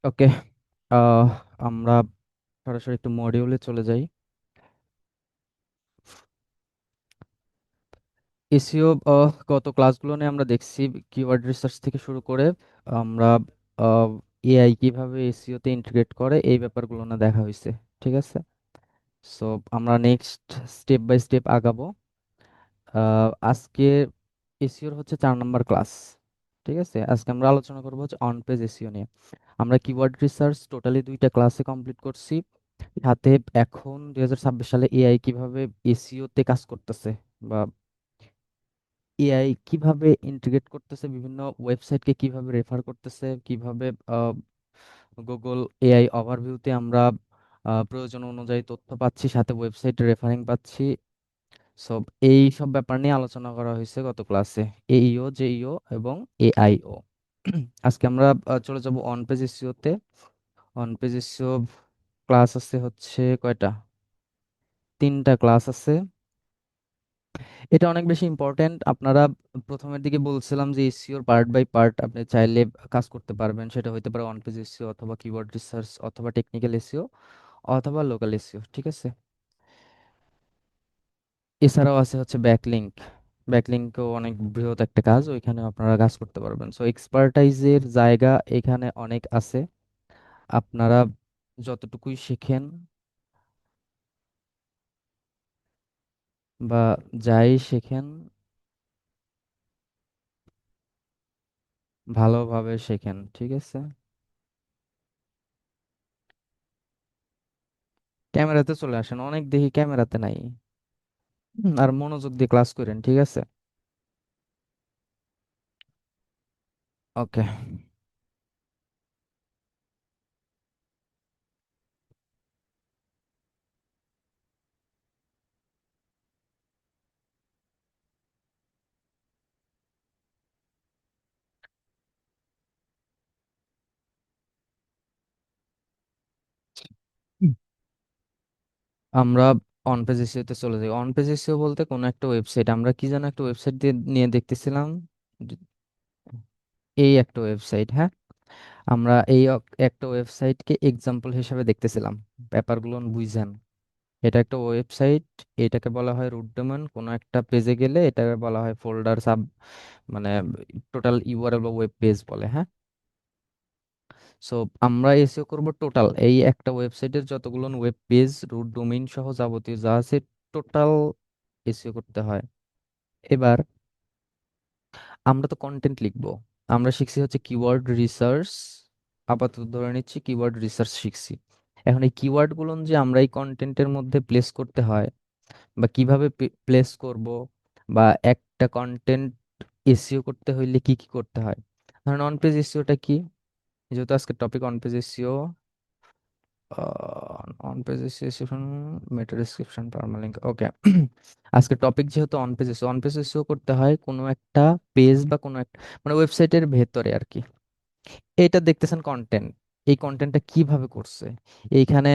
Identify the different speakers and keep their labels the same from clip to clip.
Speaker 1: ওকে। আহ আমরা সরাসরি একটু মডিউলে চলে যাই। এসইও গত ক্লাসগুলো নিয়ে আমরা দেখছি কিওয়ার্ড রিসার্চ থেকে শুরু করে আমরা এআই কিভাবে এসইও তে ইন্টিগ্রেট করে এই ব্যাপারগুলো না দেখা হয়েছে। ঠিক আছে, সো আমরা নেক্সট স্টেপ বাই স্টেপ আগাবো। আজকে এসইওর হচ্ছে 4 নম্বর ক্লাস। ঠিক আছে, আজকে আমরা আলোচনা করবো হচ্ছে অন পেজ এসইও নিয়ে। আমরা কিওয়ার্ড রিসার্চ টোটালি 2টা ক্লাসে কমপ্লিট করছি। সাথে এখন 2026 সালে এআই কিভাবে এসইও তে কাজ করতেছে, বা এআই কিভাবে ইন্টিগ্রেট করতেছে, বিভিন্ন ওয়েবসাইটকে কিভাবে রেফার করতেছে, কিভাবে গুগল এআই ওভারভিউতে আমরা প্রয়োজন অনুযায়ী তথ্য পাচ্ছি, সাথে ওয়েবসাইট রেফারিং পাচ্ছি। সব এই সব ব্যাপার নিয়ে আলোচনা করা হয়েছে গত ক্লাসে, এইও জেইও এবং এআইও। আজকে আমরা চলে যাব অন পেজ এসইও তে। অন পেজ এসইও ক্লাস আছে হচ্ছে কয়টা? 3টা ক্লাস আছে। এটা অনেক বেশি ইম্পর্ট্যান্ট। আপনারা প্রথমের দিকে বলছিলাম যে এসইওর পার্ট বাই পার্ট আপনি চাইলে কাজ করতে পারবেন, সেটা হইতে পারে অন পেজ এসইও অথবা কিওয়ার্ড রিসার্চ অথবা টেকনিক্যাল এসইও অথবা লোকাল এসইও। ঠিক আছে, এছাড়াও আছে হচ্ছে ব্যাকলিংক। ব্যাকলিংকও অনেক বৃহৎ একটা কাজ, ওইখানে আপনারা কাজ করতে পারবেন। সো এক্সপার্টাইজের জায়গা এখানে অনেক আছে। আপনারা যতটুকুই শেখেন বা যাই শেখেন, ভালোভাবে শেখেন। ঠিক আছে, ক্যামেরাতে চলে আসেন, অনেক দেখি ক্যামেরাতে নাই। আর মনোযোগ দিয়ে ক্লাস করেন। ঠিক আছে, ওকে। আমরা অন পেজ এসইও তে চলে যাই। অন পেজ এসইও বলতে কোনো একটা ওয়েবসাইট, আমরা কি যেন একটা ওয়েবসাইট দিয়ে নিয়ে দেখতেছিলাম। য- এই একটা ওয়েবসাইট, হ্যাঁ, আমরা এই একটা ওয়েবসাইটকে এক্সাম্পল হিসেবে দেখতেছিলাম। ব্যাপারগুলো বুঝছেন? এটা একটা ওয়েবসাইট, এটাকে বলা হয় রুট ডোমেন। কোনো একটা পেজে গেলে এটাকে বলা হয় ফোল্ডার সাব, মানে টোটাল ইউআরএল বা ওয়েব পেজ বলে, হ্যাঁ। সো আমরা এসইও করব টোটাল এই একটা ওয়েবসাইটের যতগুলো ওয়েব পেজ, রুট ডোমেইন সহ যাবতীয় যা আছে, টোটাল এসইও করতে হয়। এবার আমরা তো কন্টেন্ট লিখব। আমরা শিখছি হচ্ছে কিওয়ার্ড রিসার্চ, আপাতত ধরে নিচ্ছি কিওয়ার্ড রিসার্চ শিখছি। এখন এই কিওয়ার্ড গুলো যে আমরা এই কন্টেন্টের মধ্যে প্লেস করতে হয় বা কিভাবে প্লেস করব, বা একটা কন্টেন্ট এসইও করতে হইলে কি কি করতে হয়। ধরেন অন পেজ এসইওটা কি, যেহেতু আজকে topic on page SEO, on page section, meta description, permalink, okay. আজকে টপিক যেহেতু on page SEO, on page SEO করতে হয় কোনো একটা পেজ বা কোনো একটা মানে ওয়েবসাইটের ভেতরে আর কি। এটা দেখতেছেন কন্টেন্ট, এই কন্টেন্টটা কিভাবে করছে। এইখানে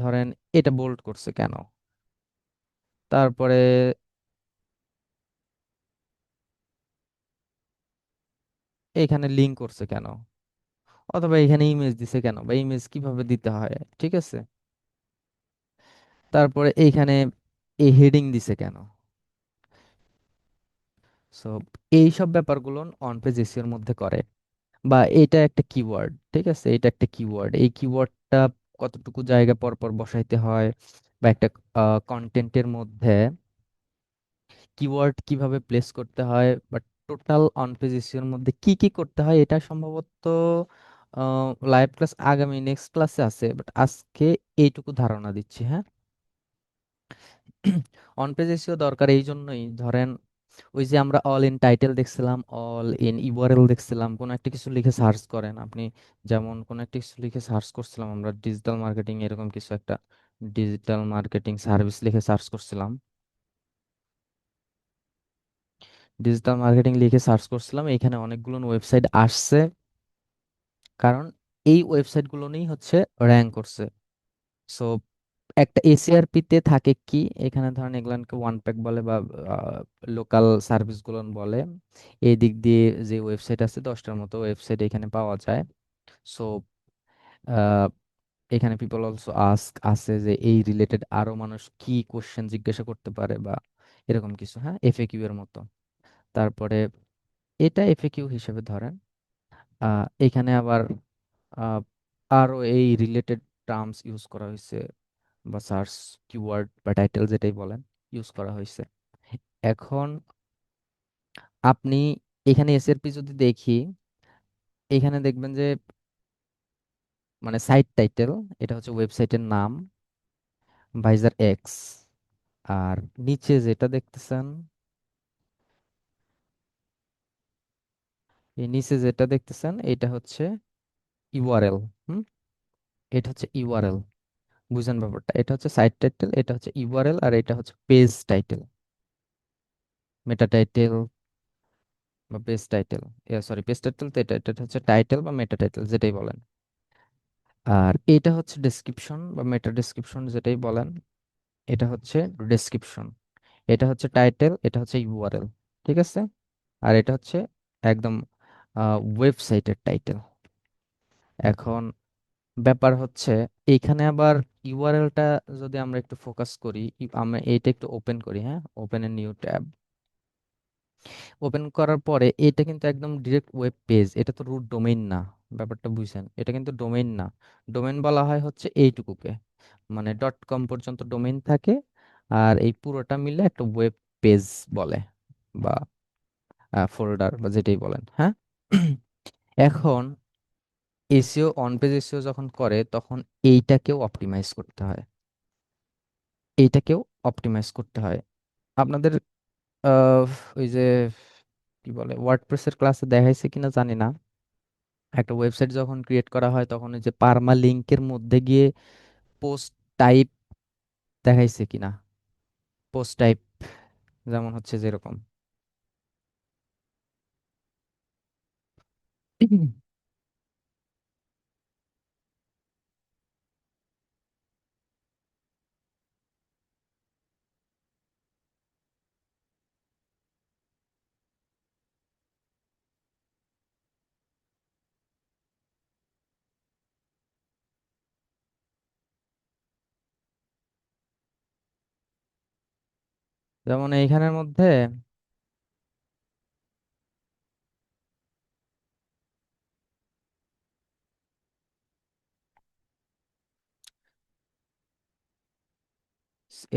Speaker 1: ধরেন এটা বোল্ড করছে কেন, তারপরে এইখানে লিঙ্ক করছে কেন, অথবা এখানে ইমেজ দিছে কেন, বা ইমেজ কিভাবে দিতে হয়। ঠিক আছে, তারপরে এইখানে এই হেডিং দিছে কেন। সো এই সব ব্যাপারগুলো অন পেজ এসইওর মধ্যে করে। বা এটা একটা কিওয়ার্ড, ঠিক আছে, এটা একটা কিওয়ার্ড, এই কিওয়ার্ডটা কতটুকু জায়গা পর পর বসাইতে হয়, বা একটা কন্টেন্টের মধ্যে কিওয়ার্ড কিভাবে প্লেস করতে হয়, বা টোটাল অন পেজ এসইওর মধ্যে কি কি করতে হয়, এটা সম্ভবত লাইভ ক্লাস আগামী নেক্সট ক্লাসে আছে, বাট আজকে এইটুকু ধারণা দিচ্ছি, হ্যাঁ। অন পেজ এসইও দরকার এই জন্যই, ধরেন ওই যে আমরা অল ইন টাইটেল দেখছিলাম, অল ইন ইউআরএল দেখছিলাম, কোন একটা কিছু লিখে সার্চ করেন আপনি, যেমন কোন একটা কিছু লিখে সার্চ করছিলাম আমরা ডিজিটাল মার্কেটিং, এরকম কিছু একটা ডিজিটাল মার্কেটিং সার্ভিস লিখে সার্চ করছিলাম, ডিজিটাল মার্কেটিং লিখে সার্চ করছিলাম, এখানে অনেকগুলো ওয়েবসাইট আসছে, কারণ এই ওয়েবসাইটগুলো নিয়েই হচ্ছে র্যাঙ্ক করছে। সো একটা এসিআরপি তে থাকে কি, এখানে ধরেন এগুলানকে ওয়ান প্যাক বলে বা লোকাল সার্ভিস গুলো বলে। এই দিক দিয়ে যে ওয়েবসাইট আছে 10টার মতো ওয়েবসাইট এখানে পাওয়া যায়। সো আহ, এখানে পিপল অলসো আস্ক আছে যে এই রিলেটেড আরো মানুষ কি কোশ্চেন জিজ্ঞাসা করতে পারে বা এরকম কিছু, হ্যাঁ, এফএকিউ এর মতো। তারপরে এটা এফএকিউ হিসেবে ধরেন। এখানে আবার আহ, আরো এই রিলেটেড টার্মস ইউজ করা হয়েছে, বা সার্চ কিওয়ার্ড বা টাইটেল যেটাই বলেন, ইউজ করা হয়েছে। এখন আপনি এখানে এসএরপি যদি দেখি, এখানে দেখবেন যে মানে সাইট টাইটেল, এটা হচ্ছে ওয়েবসাইটের নাম, ভাইজার এক্স। আর নিচে যেটা দেখতেছেন, এই নিচে যেটা দেখতেছেন এটা হচ্ছে ইউআরএল। হুম, এটা হচ্ছে ইউআরএল। বুঝেন ব্যাপারটা? এটা হচ্ছে সাইট টাইটেল, এটা হচ্ছে ইউআরএল, আর এটা হচ্ছে পেজ টাইটেল, মেটা টাইটেল বা page title. Sorry, page title তো এটা, এটা হচ্ছে টাইটেল বা মেটা টাইটেল যেটাই বলেন। আর এটা হচ্ছে ডেসক্রিপশন বা মেটা ডেসক্রিপশন যেটাই বলেন, এটা হচ্ছে ডেসক্রিপশন। এটা হচ্ছে টাইটেল, এটা হচ্ছে ইউআরএল। ঠিক আছে? আর এটা হচ্ছে একদম ওয়েবসাইটের টাইটেল। এখন ব্যাপার হচ্ছে এইখানে আবার ইউআরএলটা যদি আমরা একটু ফোকাস করি, আমরা এইটা একটু ওপেন করি, হ্যাঁ, open a new tab. Open করার পরে এটা কিন্তু একদম ডিরেক্ট ওয়েব পেজ, এটা তো রুট ডোমেইন না। ব্যাপারটা বুঝছেন? এটা কিন্তু ডোমেইন না। ডোমেইন বলা হয় হচ্ছে এইটুকুকে, মানে ডট কম পর্যন্ত ডোমেইন থাকে, আর এই পুরোটা মিলে একটা ওয়েব পেজ বলে, বা ফোল্ডার বা যেটাই বলেন, হ্যাঁ। এখন এসইও, অন পেজ এসইও যখন করে তখন এইটাকেও অপটিমাইজ করতে হয়, এইটাকেও অপটিমাইজ করতে হয়। আপনাদের আহ, ওই যে কি বলে, ওয়ার্ডপ্রেসের ক্লাসে দেখাইছে কিনা জানি না, একটা ওয়েবসাইট যখন ক্রিয়েট করা হয় তখন ওই যে পার্মা লিঙ্কের মধ্যে গিয়ে পোস্ট টাইপ দেখাইছে কিনা, পোস্ট টাইপ যেমন হচ্ছে যেরকম যেমন এইখানের মধ্যে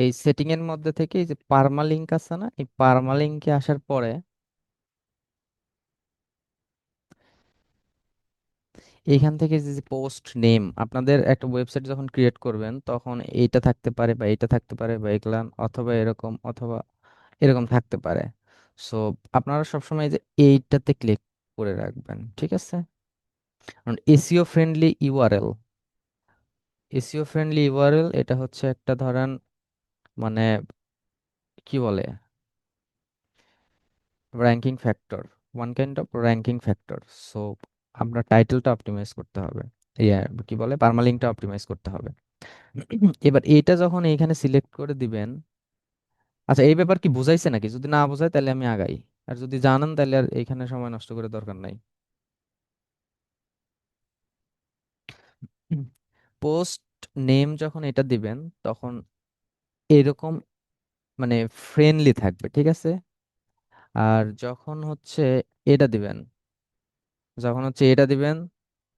Speaker 1: এই সেটিং এর মধ্যে থেকে এই যে পার্মা লিঙ্ক আছে না, এই পার্মা লিঙ্কে আসার পরে এইখান থেকে যে পোস্ট নেম, আপনাদের একটা ওয়েবসাইট যখন ক্রিয়েট করবেন তখন এইটা থাকতে পারে বা এইটা থাকতে পারে বা এগুলা, অথবা এরকম, অথবা এরকম থাকতে পারে। সো আপনারা সবসময় যে এইটাতে ক্লিক করে রাখবেন, ঠিক আছে? কারণ SEO friendly URL, SEO friendly URL এটা হচ্ছে একটা ধরেন মানে কি বলে, ranking factor, one kind of ranking factor. So আপনার টাইটেলটা অপটিমাইজ করতে হবে, ইয়া কি বলে, পারমালিঙ্কটা অপটিমাইজ করতে হবে। এবার এটা যখন এইখানে সিলেক্ট করে দিবেন, আচ্ছা এই ব্যাপার কি বুঝাইছে নাকি? যদি না বোঝায় তাহলে আমি আগাই, আর যদি জানান তাহলে আর এইখানে সময় নষ্ট করে দরকার নাই। পোস্ট নেম যখন এটা দিবেন তখন এরকম মানে ফ্রেন্ডলি থাকবে, ঠিক আছে? আর যখন হচ্ছে এটা দিবেন, যখন হচ্ছে এটা দিবেন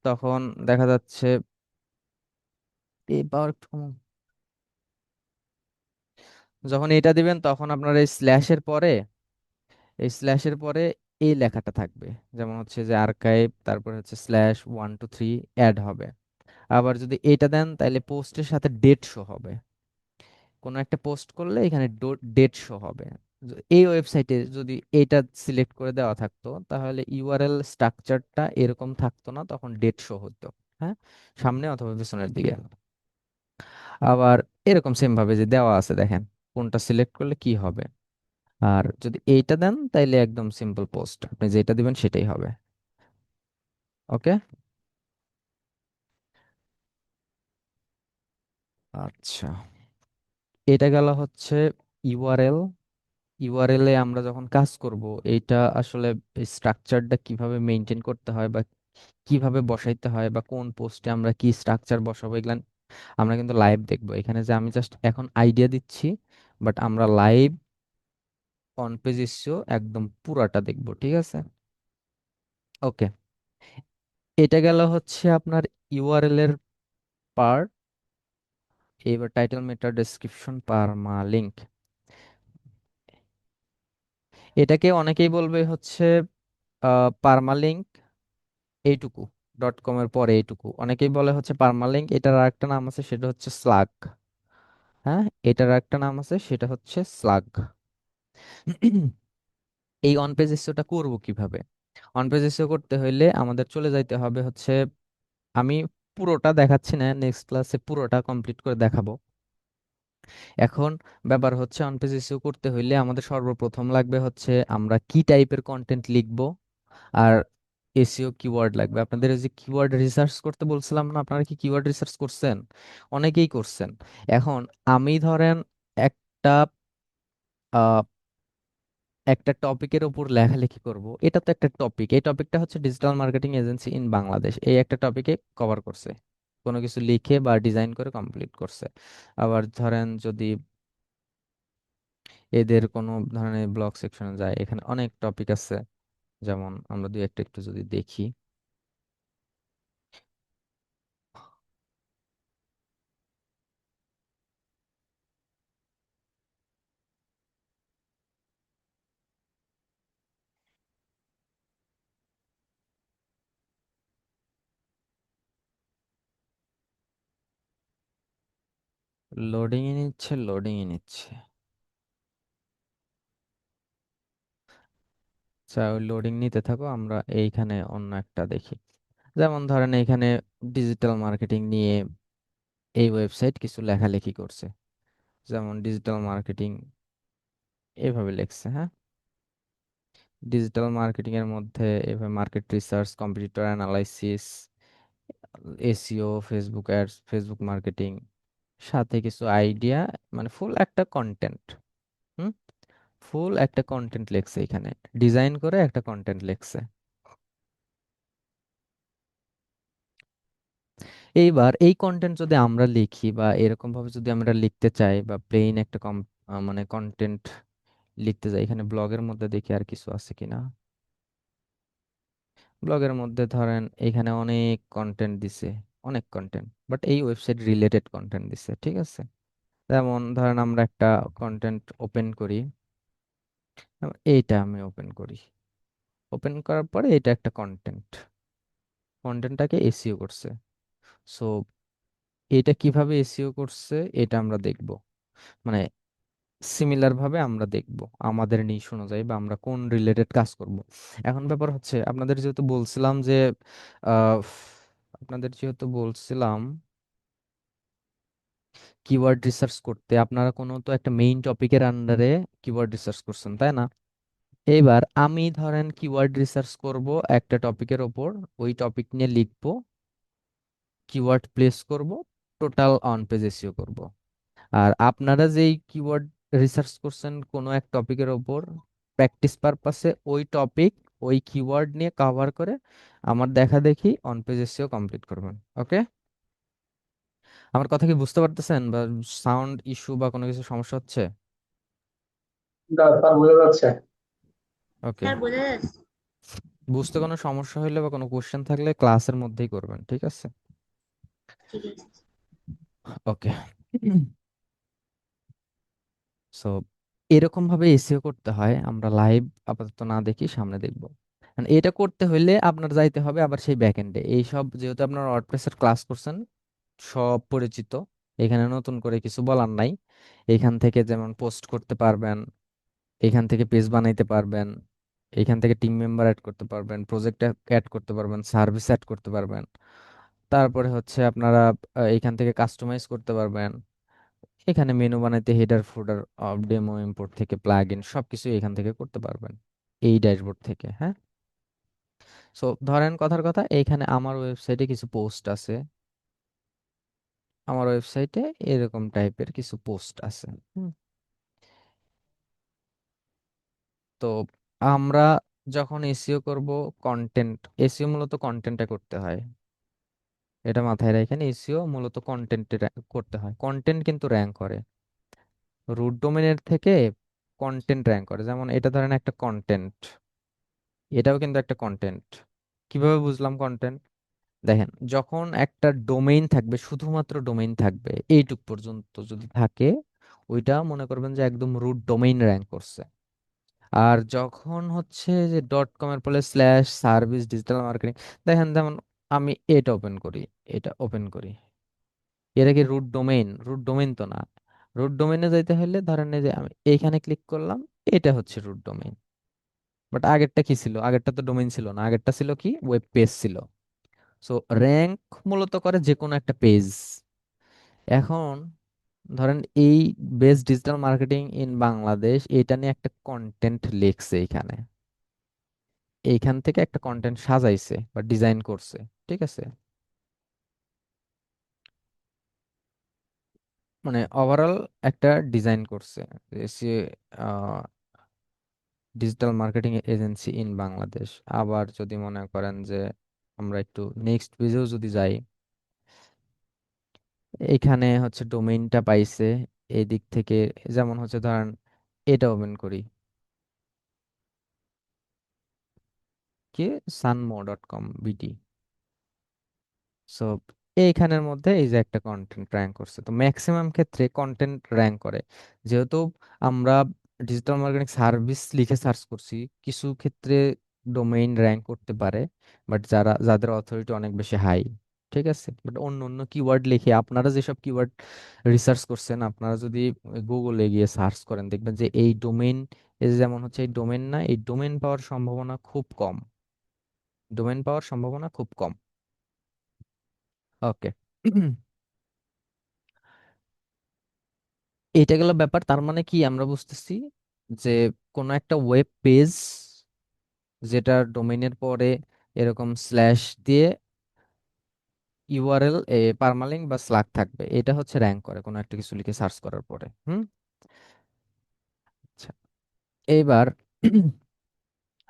Speaker 1: তখন দেখা যাচ্ছে এই পাওয়ার একটু যখন এটা দিবেন তখন আপনার এই স্ল্যাশের পরে, এই স্ল্যাশের পরে এই লেখাটা থাকবে, যেমন হচ্ছে যে আর্কাইভ, তারপর হচ্ছে /1 2 3 অ্যাড হবে। আবার যদি এটা দেন তাহলে পোস্টের সাথে ডেট শো হবে, কোনো একটা পোস্ট করলে এখানে ডেট শো হবে। এই ওয়েবসাইটে যদি এটা সিলেক্ট করে দেওয়া থাকতো তাহলে ইউআরএল স্ট্রাকচারটা এরকম থাকতো না, তখন ডেট শো হতো, হ্যাঁ, সামনে অথবা পিছনের দিকে। আবার এরকম সেম ভাবে যে দেওয়া আছে দেখেন কোনটা সিলেক্ট করলে কি হবে। আর যদি এইটা দেন তাইলে একদম সিম্পল পোস্ট, আপনি যেটা দিবেন সেটাই হবে। ওকে, আচ্ছা, এটা গেল হচ্ছে ইউআরএল। ইউআরএল এ আমরা যখন কাজ করব, এইটা আসলে স্ট্রাকচারটা কিভাবে মেনটেন করতে হয় বা কিভাবে বসাইতে হয় বা কোন পোস্টে আমরা কি স্ট্রাকচার বসাবো, এগুলা আমরা কিন্তু লাইভ দেখবো। এখানে যে আমি জাস্ট এখন আইডিয়া দিচ্ছি, বাট আমরা লাইভ অন পেজ এসেও একদম পুরাটা দেখবো, ঠিক আছে? ওকে, এটা গেল হচ্ছে আপনার ইউআরএল এর পার্ট। এবার টাইটেল, মেটা ডেসক্রিপশন, পারমা লিঙ্ক। এটাকে অনেকেই বলবে হচ্ছে পারমালিঙ্ক এইটুকু, ডট কম এর পরে এইটুকু, অনেকেই বলে হচ্ছে পারমালিঙ্ক। এটার আরেকটা নাম আছে, সেটা হচ্ছে স্লাগ। হ্যাঁ, এটার একটা নাম আছে, সেটা হচ্ছে স্লাগ। এই অন পেজ এসইওটা করবো কিভাবে? অন পেজ এসইও করতে হইলে আমাদের চলে যাইতে হবে হচ্ছে, আমি পুরোটা দেখাচ্ছি না, নেক্সট ক্লাসে পুরোটা কমপ্লিট করে দেখাবো। এখন ব্যাপার হচ্ছে অন পেজ এসইও করতে হইলে আমাদের সর্বপ্রথম লাগবে হচ্ছে আমরা কি টাইপের কন্টেন্ট লিখবো, আর এসইও কিওয়ার্ড লাগবে। আপনাদের এই যে কিওয়ার্ড রিসার্চ করতে বলছিলাম না, আপনারা কি কিওয়ার্ড রিসার্চ করছেন? অনেকেই করছেন। এখন আমি ধরেন একটা একটা টপিকের উপর লেখালেখি করব, এটা তো একটা টপিক, এই টপিকটা হচ্ছে digital marketing agency in Bangladesh, এই একটা টপিকে কভার করছে, কোনো কিছু লিখে বা ডিজাইন করে কমপ্লিট করছে। আবার ধরেন যদি এদের কোনো ধরনের ব্লগ সেকশনে যায়, এখানে অনেক টপিক আছে, যেমন আমরা দুই একটা একটু যদি দেখি। লোডিং এ নিচ্ছে, লোডিং এ নিচ্ছে। আচ্ছা, ওই লোডিং নিতে থাকো, আমরা এইখানে অন্য একটা দেখি। যেমন ধরেন এইখানে ডিজিটাল মার্কেটিং নিয়ে এই ওয়েবসাইট কিছু লেখালেখি করছে, যেমন ডিজিটাল মার্কেটিং এভাবে লিখছে। হ্যাঁ, ডিজিটাল মার্কেটিং এর মধ্যে এভাবে market research, competitor analysis, SEO, Facebook ads, Facebook marketing, সাথে কিছু আইডিয়া, মানে ফুল একটা কন্টেন্ট। হুম, ফুল একটা কন্টেন্ট লিখছে এখানে, ডিজাইন করে একটা কন্টেন্ট লিখছে। এইবার এই কন্টেন্ট যদি আমরা লিখি বা এরকম ভাবে যদি আমরা লিখতে চাই, বা প্লেন একটা মানে কন্টেন্ট লিখতে যাই, এখানে ব্লগের মধ্যে দেখি আর কিছু আছে কিনা। ব্লগের মধ্যে ধরেন এখানে অনেক কন্টেন্ট দিছে, অনেক কন্টেন্ট, বাট এই ওয়েবসাইট রিলেটেড কন্টেন্ট দিছে, ঠিক আছে? যেমন ধরেন আমরা একটা কন্টেন্ট ওপেন করি, এইটা আমি ওপেন করি, ওপেন করার পরে এটা একটা কন্টেন্ট, কন্টেন্টটাকে এসইও করছে। সো এটা কিভাবে এসইও করছে এটা আমরা দেখব, মানে সিমিলার ভাবে আমরা দেখব আমাদের নিশ অনুযায়ী, বা আমরা কোন রিলেটেড কাজ করব। এখন ব্যাপার হচ্ছে আপনাদের যেহেতু বলছিলাম যে আহ, আপনাদের যেহেতু বলছিলাম কিওয়ার্ড রিসার্চ করতে, আপনারা কোনো তো একটা মেইন টপিকের আন্ডারে কিওয়ার্ড রিসার্চ করছেন, তাই না? এবার আমি ধরেন কিওয়ার্ড রিসার্চ করব একটা টপিকের ওপর, ওই টপিক নিয়ে লিখবো, কিওয়ার্ড প্লেস করব, টোটাল অন পেজ এসইও করব। আর আপনারা যেই কিওয়ার্ড রিসার্চ করছেন কোনো এক টপিকের ওপর, প্র্যাকটিস পারপাসে ওই টপিক, ওই কিওয়ার্ড নিয়ে কভার করে আমার দেখা দেখি অন পেজ এসইও কমপ্লিট করবেন। ওকে, আমার কথা কি বুঝতে পারতেছেন, বা সাউন্ড ইস্যু বা কোনো কিছু সমস্যা হচ্ছে?
Speaker 2: স্যার বোঝা যাচ্ছে।
Speaker 1: ওকে, বুঝতে কোনো সমস্যা হইলে বা কোনো কোশ্চেন থাকলে ক্লাসের মধ্যেই করবেন, ঠিক আছে? ওকে, সো এরকম ভাবে এসইও করতে হয়, আমরা লাইভ আপাতত না দেখি, সামনে দেখব। And এটা করতে হইলে আপনার যাইতে হবে আবার সেই ব্যাকএন্ডে, এইসব যেহেতু আপনার ওয়ার্ডপ্রেসের ক্লাস করছেন, সব পরিচিত, এখানে নতুন করে কিছু বলার নাই। এখান থেকে যেমন পোস্ট করতে পারবেন, এখান থেকে পেজ বানাইতে পারবেন, এখান থেকে টিম মেম্বার অ্যাড করতে পারবেন, প্রজেক্ট অ্যাড করতে পারবেন, সার্ভিস অ্যাড করতে পারবেন। তারপরে হচ্ছে আপনারা এখান থেকে কাস্টমাইজ করতে পারবেন, এখানে মেনু বানাইতে হেডার ফুডার, ডেমো ইম্পোর্ট থেকে প্লাগ ইন সবকিছু এখান থেকে করতে পারবেন, এই ড্যাশবোর্ড থেকে। হ্যাঁ, সো ধরেন কথার কথা, এইখানে আমার ওয়েবসাইটে কিছু পোস্ট আছে, আমার ওয়েবসাইটে এরকম টাইপের কিছু পোস্ট আছে। হুম, তো আমরা যখন এসইও করব, কন্টেন্ট, এসইও মূলত কন্টেন্টে করতে হয়, এটা মাথায় রাখেন। এসইও মূলত কন্টেন্টে করতে হয়, কন্টেন্ট কিন্তু র্যাঙ্ক করে রুট ডোমেনের থেকে, কন্টেন্ট র্যাঙ্ক করে। যেমন এটা ধরেন একটা কন্টেন্ট, এটাও কিন্তু একটা কন্টেন্ট। কিভাবে বুঝলাম কন্টেন্ট? দেখেন, যখন একটা ডোমেইন থাকবে, শুধুমাত্র ডোমেইন থাকবে এইটুক পর্যন্ত যদি থাকে, ওইটা মনে করবেন যে একদম রুট ডোমেইন র্যাঙ্ক করছে। আর যখন হচ্ছে যে ডট কম এর পরে স্ল্যাশ সার্ভিস ডিজিটাল মার্কেটিং, দেখেন যেমন আমি এটা ওপেন করি, এটা ওপেন করি, এটা কি রুট ডোমেইন? রুট ডোমেইন তো না। রুট ডোমেইনে যাইতে হলে ধরেন এই যে আমি এইখানে ক্লিক করলাম, এটা হচ্ছে রুট ডোমেইন। বাট আগেরটা কি ছিল? আগেরটা তো ডোমেইন ছিল না, আগেরটা ছিল কি, ওয়েব পেজ ছিল। সো র্যাঙ্ক মূলত করে যে কোনো একটা পেজ। এখন ধরেন এই best digital marketing in Bangladesh, এটা নিয়ে একটা কন্টেন্ট লিখছে এখানে, এইখান থেকে একটা কন্টেন্ট সাজাইছে বা ডিজাইন করছে, ঠিক আছে? মানে ওভারঅল একটা ডিজাইন করছে, সে digital marketing agency in Bangladesh. আবার যদি মনে করেন যে আমরা একটু নেক্সট পেজেও যদি যাই, এখানে হচ্ছে ডোমেইনটা পাইছে এই দিক থেকে। যেমন হচ্ছে ধরেন এটা ওপেন করি, কি, sanmo.com.bd। সো এইখানের মধ্যে এই যে একটা কন্টেন্ট র্যাঙ্ক করছে। তো ম্যাক্সিমাম ক্ষেত্রে কন্টেন্ট র্যাঙ্ক করে, যেহেতু আমরা ডিজিটাল মার্কেটিং সার্ভিস লিখে সার্চ করছি, কিছু ক্ষেত্রে ডোমেইন র্যাঙ্ক করতে পারে, বাট যাদের অথরিটি অনেক বেশি হাই, ঠিক আছে। বাট অন্য অন্য কিওয়ার্ড লিখে, আপনারা যেসব কিওয়ার্ড রিসার্চ করছেন, আপনারা যদি গুগলে গিয়ে সার্চ করেন, দেখবেন যে এই ডোমেইন, এই যে যেমন হচ্ছে এই ডোমেইন, না, এই ডোমেইন পাওয়ার সম্ভাবনা খুব কম, ডোমেইন পাওয়ার সম্ভাবনা খুব কম। ওকে। এটা গেল ব্যাপার। তার মানে কি আমরা বুঝতেছি যে কোনো একটা ওয়েব পেজ যেটা ডোমেইনের পরে এরকম স্ল্যাশ দিয়ে ইউআরএল, পারমালিঙ্ক বা স্লাগ থাকবে, এটা হচ্ছে র্যাঙ্ক করে কোনো একটা কিছু লিখে সার্চ করার পরে। হুম। আচ্ছা, এইবার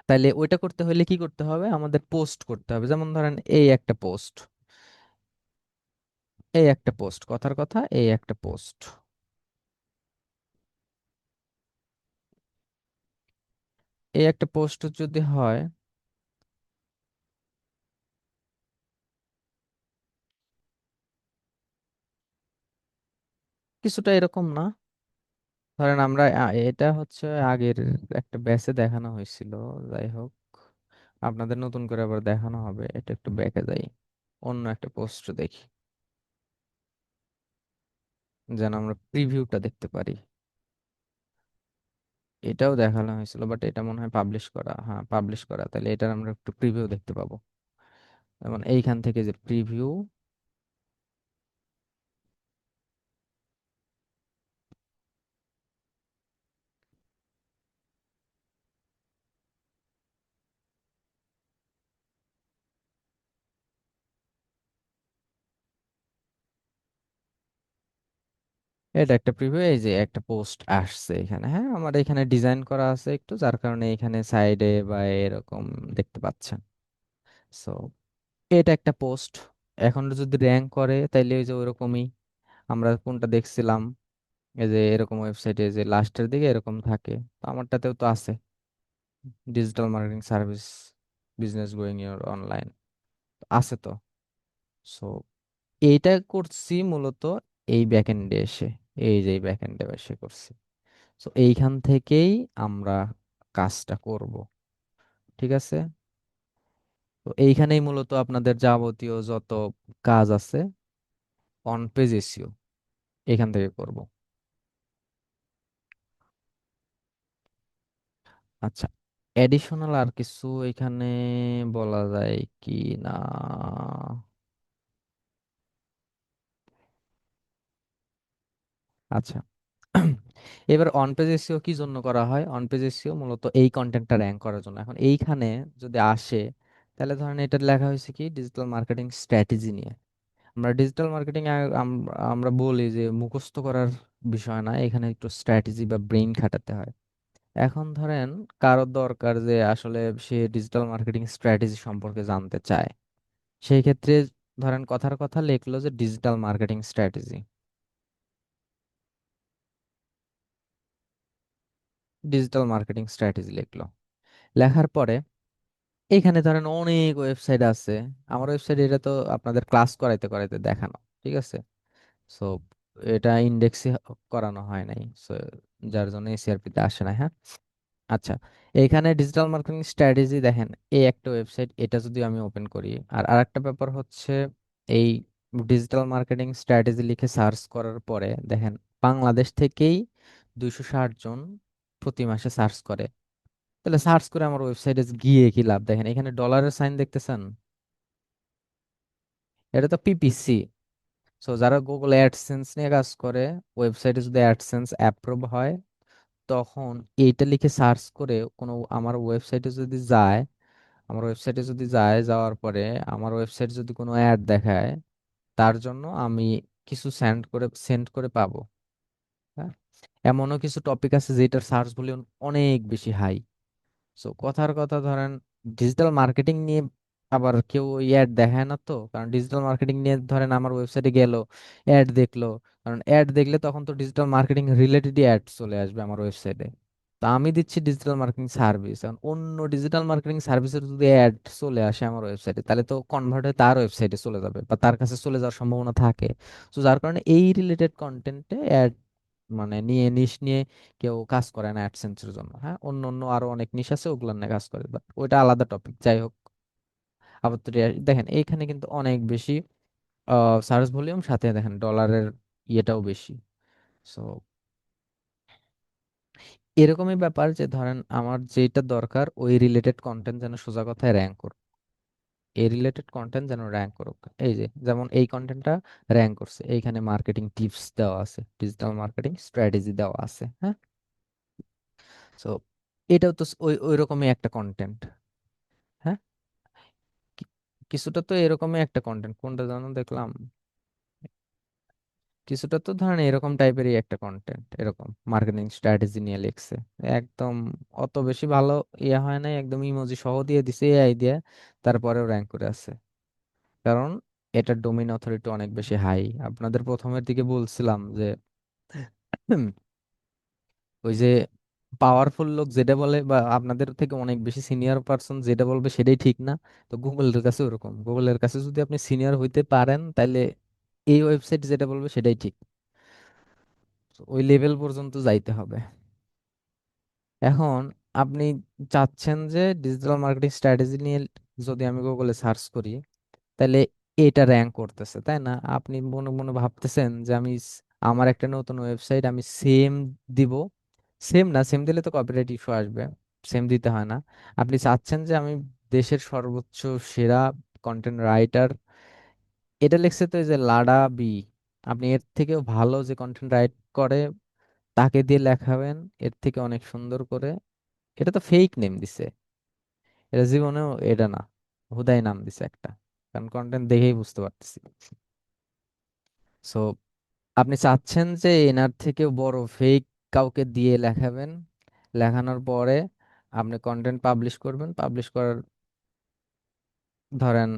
Speaker 1: তাইলে ওইটা করতে হলে কি করতে হবে? আমাদের পোস্ট করতে হবে। যেমন ধরেন এই একটা পোস্ট, এই একটা পোস্ট, কথার কথা, এই একটা পোস্ট, এই একটা পোস্ট যদি হয়, কিছুটা এরকম না? ধরেন আমরা এটা হচ্ছে আগের একটা ব্যাচে দেখানো হয়েছিল, যাই হোক আপনাদের নতুন করে আবার দেখানো হবে। এটা একটু ব্যাকে যাই, অন্য একটা পোস্ট দেখি, যেন আমরা প্রিভিউটা দেখতে পারি। এটাও দেখানো হয়েছিল, বাট এটা মনে হয় পাবলিশ করা, হ্যাঁ পাবলিশ করা, তাহলে এটার আমরা একটু প্রিভিউ দেখতে পাবো। যেমন এইখান থেকে যে প্রিভিউ, এটা একটা প্রিভিউ। এই যে একটা পোস্ট আসছে এখানে, হ্যাঁ আমার এখানে ডিজাইন করা আছে একটু, যার কারণে এখানে সাইডে বা এরকম দেখতে পাচ্ছেন। সো এটা একটা পোস্ট। এখন যদি র্যাঙ্ক করে তাইলে ওই যে ওইরকমই, আমরা কোনটা দেখছিলাম, এই যে এরকম ওয়েবসাইটে যে লাস্টের দিকে এরকম থাকে, তো আমারটাতেও তো আছে, digital marketing service, business going your online, আছে তো। সো এইটা করছি মূলত এই ব্যাকএন্ডে এসে, এই যে ব্যাকএন্ডে এসে করছি। সো এইখান থেকেই আমরা কাজটা করব, ঠিক আছে। তো এইখানেই মূলত আপনাদের যাবতীয় যত কাজ আছে অন পেজ এসিও এখান থেকে করব। আচ্ছা, এডিশনাল আর কিছু এখানে বলা যায় কি না? আচ্ছা, এবার অন পেজ এসইও কি জন্য করা হয়? অন পেজ এসইও মূলত এই কন্টেন্টটা র্যাঙ্ক করার জন্য। এখন এইখানে যদি আসে, তাহলে ধরেন এটা লেখা হয়েছে কি, ডিজিটাল মার্কেটিং স্ট্র্যাটেজি নিয়ে। আমরা ডিজিটাল মার্কেটিং আমরা বলি যে মুখস্থ করার বিষয় না, এখানে একটু স্ট্র্যাটেজি বা ব্রেইন খাটাতে হয়। এখন ধরেন কারোর দরকার যে আসলে সে ডিজিটাল মার্কেটিং স্ট্র্যাটেজি সম্পর্কে জানতে চায়, সেই ক্ষেত্রে ধরেন কথার কথা লিখলো যে digital marketing strategy, digital marketing strategy লিখলো। লেখার পরে এখানে ধরেন অনেক ওয়েবসাইট আছে। আমার ওয়েবসাইট এটা তো আপনাদের ক্লাস করাইতে করাইতে দেখানো, ঠিক আছে। সো এটা ইন্ডেক্সে করানো হয় নাই, সো যার জন্য এসিআরপি তে আসে না, হ্যাঁ। আচ্ছা, এখানে ডিজিটাল মার্কেটিং স্ট্র্যাটেজি দেখেন, এই একটা ওয়েবসাইট, এটা যদি আমি ওপেন করি, আর আরেকটা ব্যাপার হচ্ছে এই ডিজিটাল মার্কেটিং স্ট্র্যাটেজি লিখে সার্চ করার পরে দেখেন বাংলাদেশ থেকেই 260 জন প্রতি মাসে সার্চ করে। তাহলে সার্চ করে আমার ওয়েবসাইটে গিয়ে কি লাভ? দেখেন এখানে ডলারের সাইন দেখতেছেন, এটা তো পিপিসি। সো যারা গুগল অ্যাডসেন্স নিয়ে কাজ করে, ওয়েবসাইটে যদি অ্যাডসেন্স অ্যাপ্রুভ হয়, তখন এইটা লিখে সার্চ করে কোনো আমার ওয়েবসাইটে যদি যায়, আমার ওয়েবসাইটে যদি যায়, যাওয়ার পরে আমার ওয়েবসাইট যদি কোনো অ্যাড দেখায়, তার জন্য আমি কিছু সেন্ড করে পাবো, হ্যাঁ। এমনও কিছু টপিক আছে যেটার সার্চ ভলিউম অনেক বেশি হাই। সো কথার কথা ধরেন ডিজিটাল মার্কেটিং নিয়ে আবার কেউ ওই অ্যাড দেখায় না তো, কারণ ডিজিটাল মার্কেটিং নিয়ে ধরেন আমার ওয়েবসাইটে গেল, অ্যাড দেখলো, কারণ অ্যাড দেখলে তখন তো ডিজিটাল মার্কেটিং রিলেটেড অ্যাড চলে আসবে আমার ওয়েবসাইটে। তো আমি দিচ্ছি ডিজিটাল মার্কেটিং সার্ভিস, এখন অন্য ডিজিটাল মার্কেটিং সার্ভিসের যদি অ্যাড চলে আসে আমার ওয়েবসাইটে, তাহলে তো কনভার্ট হয়ে তার ওয়েবসাইটে চলে যাবে বা তার কাছে চলে যাওয়ার সম্ভাবনা থাকে। তো যার কারণে এই রিলেটেড কন্টেন্টে অ্যাড মানে নিয়ে নিশ নিয়ে কেউ কাজ করে না অ্যাডসেন্সের জন্য, হ্যাঁ। অন্য অন্য আরো অনেক নিশ আছে, ওগুলো নিয়ে কাজ করে, বাট ওইটা আলাদা টপিক, যাই হোক। আবার তো দেখেন এইখানে কিন্তু অনেক বেশি সার্চ ভলিউম, সাথে দেখেন ডলারের ইয়েটাও বেশি। সো এরকমই ব্যাপার যে ধরেন আমার যেটা দরকার ওই রিলেটেড কন্টেন্ট যেন সোজা কথায় র্যাঙ্ক করুক, এই রিলেটেড কন্টেন্ট যেন র্যাঙ্ক করুক। এই যে যেমন এই কন্টেন্টটা র্যাঙ্ক করছে, এইখানে মার্কেটিং টিপস দেওয়া আছে, ডিজিটাল মার্কেটিং স্ট্র্যাটেজি দেওয়া আছে, হ্যাঁ। সো এটাও তো ওই ওই রকমই একটা কন্টেন্ট, হ্যাঁ। কি- কিছুটা তো এরকমই একটা কন্টেন্ট, কোনটা যেন দেখলাম, কিছুটা তো ধরেন এরকম টাইপেরই একটা কন্টেন্ট, এরকম মার্কেটিং স্ট্র্যাটেজি নিয়ে লিখছে। একদম অত বেশি ভালো ইয়ে হয় নাই, একদম ইমোজি সহ দিয়ে দিছে এআই দিয়ে, তারপরেও র্যাঙ্ক করে আছে। কারণ এটার ডোমেইন অথরিটি অনেক বেশি হাই। আপনাদের প্রথমের দিকে বলছিলাম যে ওই যে পাওয়ারফুল লোক যেটা বলে, বা আপনাদের থেকে অনেক বেশি সিনিয়র পার্সন যেটা বলবে সেটাই ঠিক না। তো গুগলের কাছে ওরকম, গুগলের কাছে যদি আপনি সিনিয়র হইতে পারেন, তাহলে এই ওয়েবসাইট যেটা বলবে সেটাই ঠিক। তো ওই লেভেল পর্যন্ত যাইতে হবে। এখন আপনি চাচ্ছেন যে ডিজিটাল মার্কেটিং স্ট্র্যাটেজি নিয়ে যদি আমি গুগলে সার্চ করি, তাহলে এটা র্যাঙ্ক করতেছে, তাই না? আপনি মনে মনে ভাবতেছেন যে আমার একটা নতুন ওয়েবসাইট, আমি সেম দিব। সেম না, সেম দিলে তো কপিরাইট ইস্যু আসবে, সেম দিতে হয় না। আপনি চাচ্ছেন যে আমি দেশের সর্বোচ্চ সেরা কন্টেন্ট রাইটার, এটা লিখছে তো এই যে লাডা বি, আপনি এর থেকেও ভালো যে কন্টেন্ট রাইট করে তাকে দিয়ে লেখাবেন, এর থেকে অনেক সুন্দর করে। এটা তো ফেক নেম দিছে, এটা জীবনেও এটা না, হুদাই নাম দিছে একটা, কারণ কন্টেন্ট দেখেই বুঝতে পারতেছি। সো আপনি চাচ্ছেন যে এনার থেকেও বড় ফেক কাউকে দিয়ে লেখাবেন, লেখানোর পরে আপনি কন্টেন্ট পাবলিশ করবেন, পাবলিশ করার ধরেন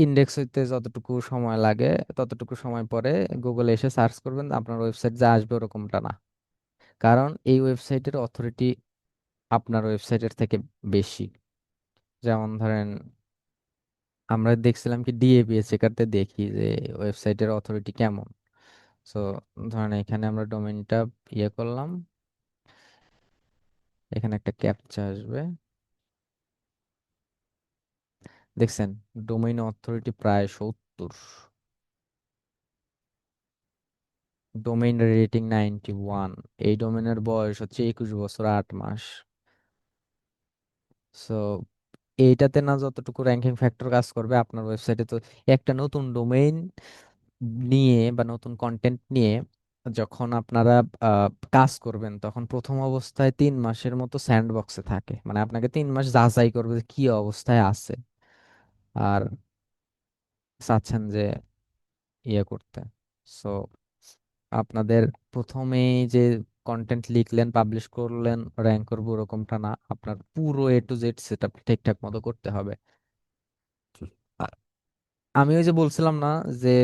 Speaker 1: ইন্ডেক্স হইতে যতটুকু সময় লাগে ততটুকু সময় পরে গুগলে এসে সার্চ করবেন, আপনার ওয়েবসাইট যা আসবে ওরকমটা না। কারণ এই ওয়েবসাইটের অথরিটি আপনার ওয়েবসাইটের থেকে বেশি। যেমন ধরেন আমরা দেখছিলাম কি ডিএপিএ চেকারতে দেখি যে ওয়েবসাইটের অথরিটি কেমন। সো ধরেন এখানে আমরা ডোমেইনটা ইয়ে করলাম, এখানে একটা ক্যাপচা আসবে, দেখছেন ডোমেইন অথরিটি প্রায় 70, ডোমেইন রেটিং 91, এই ডোমেইনের বয়স হচ্ছে 21 বছর 8 মাস। সো এইটাতে না যতটুকু র্যাঙ্কিং ফ্যাক্টর কাজ করবে আপনার ওয়েবসাইটে, তো একটা নতুন ডোমেইন নিয়ে বা নতুন কন্টেন্ট নিয়ে যখন আপনারা কাজ করবেন, তখন প্রথম অবস্থায় 3 মাসের মতো স্যান্ড বক্সে থাকে, মানে আপনাকে 3 মাস যাচাই করবে যে কি অবস্থায় আছে। আর চাচ্ছেন যে ইয়ে করতে, সো আপনাদের প্রথমেই যে কন্টেন্ট লিখলেন, পাবলিশ করলেন, র্যাঙ্ক করবো ওরকমটা না, আপনার পুরো A to Z set up ঠিকঠাক মতো করতে হবে। আ- আমি ওই যে বলছিলাম না যে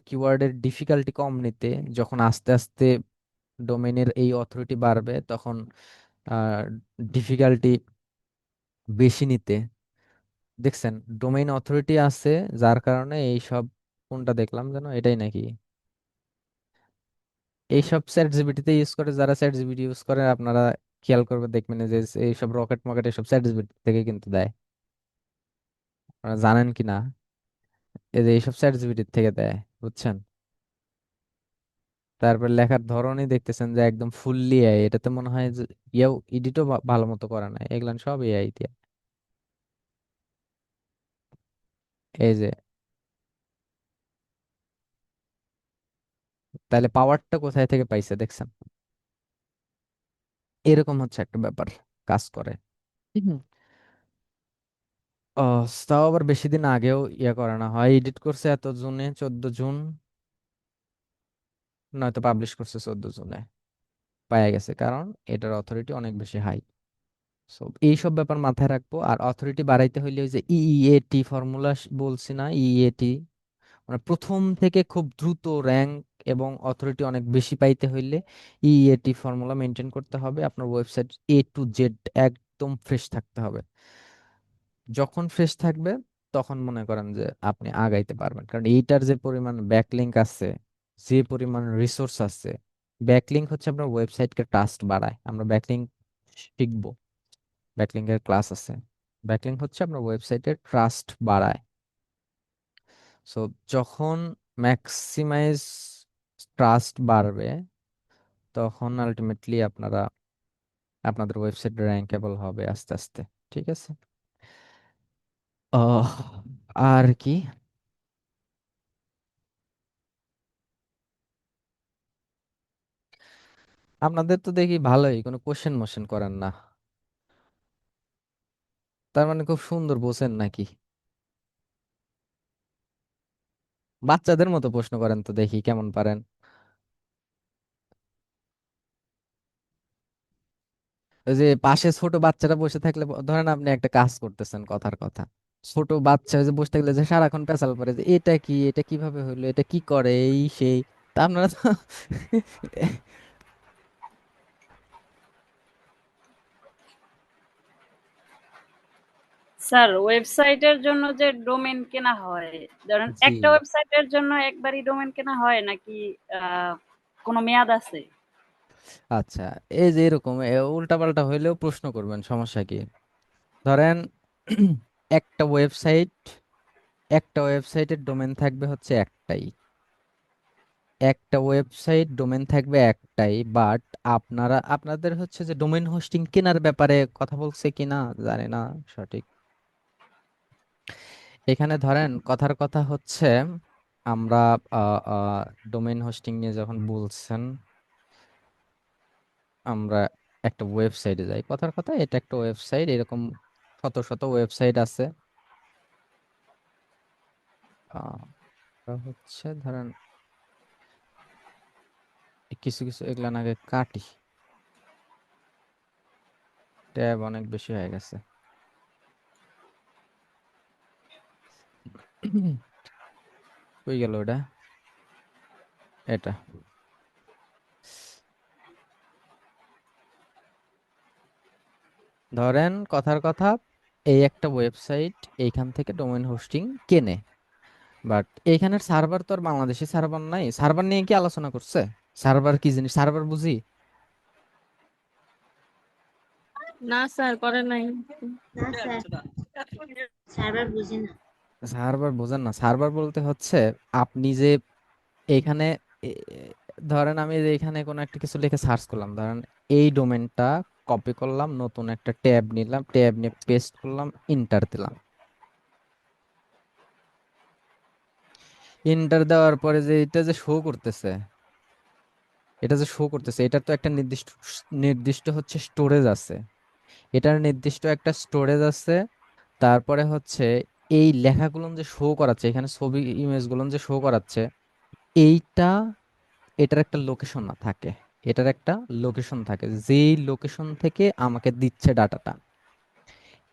Speaker 1: কিওয়ার্ডের ডিফিকাল্টি কম নিতে, যখন আস্তে আস্তে ডোমেনের এই অথরিটি বাড়বে তখন ডিফিকাল্টি বেশি নিতে। দেখছেন, ডোমেইন অথরিটি আছে যার কারণে এই সব, কোনটা দেখলাম যেন, এটাই নাকি, এই সব চ্যাট জিপিটিতে ইউজ করে, যারা চ্যাট জিপিটি ইউজ করে আপনারা খেয়াল করবে দেখবেন যে এই সব রকেট মকেট এসব চ্যাট জিপিটি থেকে কিন্তু দেয়। আপনারা জানেন কি না, এই যে এইসব চ্যাট জিপিটি থেকে দেয়, বুঝছেন? তারপর লেখার ধরনই দেখতেছেন যে একদম ফুললি এআই, এটাতে মনে হয় যে ইয়েও এডিটও ভালো মতো করা নাই, এগুলান সব এআই দিয়ে। এই যে, তাহলে পাওয়ারটা কোথায় থেকে পাইছে দেখছেন? এরকম হচ্ছে একটা ব্যাপার কাজ করে। হুম। তাও আবার বেশি দিন আগেও ইয়ে করে না, হয় এডিট করছে এত জুনে, 14 জুন, নয়তো পাবলিশ করছে 14 জুনে, পাওয়া গেছে, কারণ এটার অথরিটি অনেক বেশি হাই। সো এইসব ব্যাপার মাথায় রাখবো। আর অথরিটি বাড়াইতে হইলে ওই যে ইইএটি ফর্মুলা বলছি না, ইইএটি, মানে প্রথম থেকে খুব দ্রুত র্যাঙ্ক এবং অথরিটি অনেক বেশি পাইতে হইলে ইইএটি ফর্মুলা মেনটেন করতে হবে। আপনার ওয়েবসাইট A to Z একদম ফ্রেশ থাকতে হবে। যখন ফ্রেশ থাকবে তখন মনে করেন যে আপনি আগাইতে পারবেন, কারণ এইটার যে পরিমাণ ব্যাকলিংক আছে, যে পরিমাণ রিসোর্স আছে, ব্যাকলিংক হচ্ছে আপনার ওয়েবসাইটকে ট্রাস্ট বাড়ায়। আমরা ব্যাকলিংক শিখবো, ব্যাকলিংক এর ক্লাস আছে। ব্যাকলিংক হচ্ছে আপনার ওয়েবসাইটের ট্রাস্ট বাড়ায়। সো যখন ম্যাক্সিমাইজ ট্রাস্ট বাড়বে তখন আলটিমেটলি আপনারা, আপনাদের ওয়েবসাইট র্যাঙ্কেবল হবে আস্তে আস্তে। ঠিক আছে। আহ আর কি, আপনাদের তো দেখি ভালোই, কোনো কোশ্চেন মোশন করেন না, তার মানে খুব সুন্দর বোঝেন নাকি? বাচ্চাদের মতো প্রশ্ন করেন তো দেখি কেমন পারেন। ওই যে পাশে ছোট বাচ্চারা বসে থাকলে, ধরেন আপনি একটা কাজ করতেছেন, কথার কথা, ছোট বাচ্চা ওই যে বসে থাকলে যে সারাক্ষণ পেঁচাল পড়ে যে এটা কি, এটা কিভাবে হইলো, এটা কি করে, এই সেই, তা আপনারা তো
Speaker 2: স্যার, ওয়েবসাইটের জন্য যে ডোমেন কেনা হয়, ধরেন
Speaker 1: জি,
Speaker 2: একটা ওয়েবসাইটের জন্য একবারই ডোমেন কেনা হয় নাকি আহ, কোনো মেয়াদ আছে?
Speaker 1: আচ্ছা, এই যে এরকম উল্টা পাল্টা হইলেও প্রশ্ন করবেন, সমস্যা কি? ধরেন একটা ওয়েবসাইট, একটা ওয়েবসাইটের ডোমেন থাকবে হচ্ছে একটাই, একটা ওয়েবসাইট ডোমেন থাকবে একটাই, বাট আপনারা, আপনাদের হচ্ছে যে ডোমেন হোস্টিং কেনার ব্যাপারে কথা বলছে কিনা জানি না সঠিক। এখানে ধরেন কথার কথা হচ্ছে, আমরা ডোমেন হোস্টিং নিয়ে যখন বলছেন, আমরা একটা ওয়েবসাইটে যাই, কথার কথা এটা একটা ওয়েবসাইট, এরকম শত শত ওয়েবসাইট আছে। হচ্ছে ধরেন কিছু কিছু এগুলান আগে কাটি, ট্যাব অনেক বেশি হয়ে গেছে। কই গেল ওটা, এটা, ধরেন কথার কথা, এই একটা ওয়েবসাইট এইখান থেকে ডোমেন হোস্টিং কেনে, বাট এইখানের সার্ভার তো আর বাংলাদেশি সার্ভার নাই। সার্ভার নিয়ে কি আলোচনা করছে? সার্ভার কি জিনিস, সার্ভার বুঝি?
Speaker 3: না স্যার করে নাই।
Speaker 4: না স্যার, সার্ভার বুঝি না।
Speaker 1: সার্ভার বোঝেন না? সার্ভার বলতে হচ্ছে আপনি যে এইখানে, এ- ধরেন আমি যে এখানে কোনো একটা কিছু লিখে সার্চ করলাম, ধরেন এই ডোমেনটা কপি করলাম, নতুন একটা ট্যাব নিলাম, ট্যাব নিয়ে পেস্ট করলাম, ইন্টার দিলাম। ইন্টার দেওয়ার পরে যে এটা যে শো করতেছে, এটা যে শো করতেছে, এটার তো একটা নির্দিষ্ট নির্দিষ্ট হচ্ছে স্টোরেজ আছে, এটার নির্দিষ্ট একটা স্টোরেজ আছে। তারপরে হচ্ছে এই লেখাগুলো যে শো করাচ্ছে, এখানে ছবি ইমেজগুলো যে শো করাচ্ছে, এইটা, এটার একটা লোকেশন না থাকে। এটার একটা লোকেশন থাকে, যেই লোকেশন থেকে আমাকে দিচ্ছে ডাটাটা।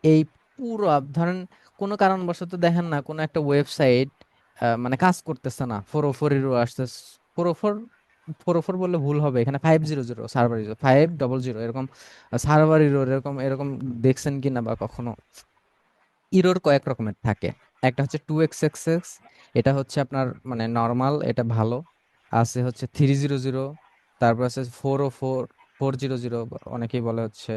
Speaker 1: এই পুরো ধরেন কোনো কারণবশত দেখেন না কোনো একটা ওয়েবসাইট মানে কাজ করতেছে না, 404 আসছে, 404, 404 বললে ভুল হবে, এখানে 500 সার্ভার ইরো, 500 এরকম সার্ভার ইরো, এরকম এরকম দেখছেন কিনা বা কখনো? ইরোর কয়েক রকমের থাকে। একটা হচ্ছে 2xxx, এটা হচ্ছে আপনার মানে নর্মাল, এটা ভালো। আছে হচ্ছে 300, তারপর আছে 404, 400, অনেকেই বলে হচ্ছে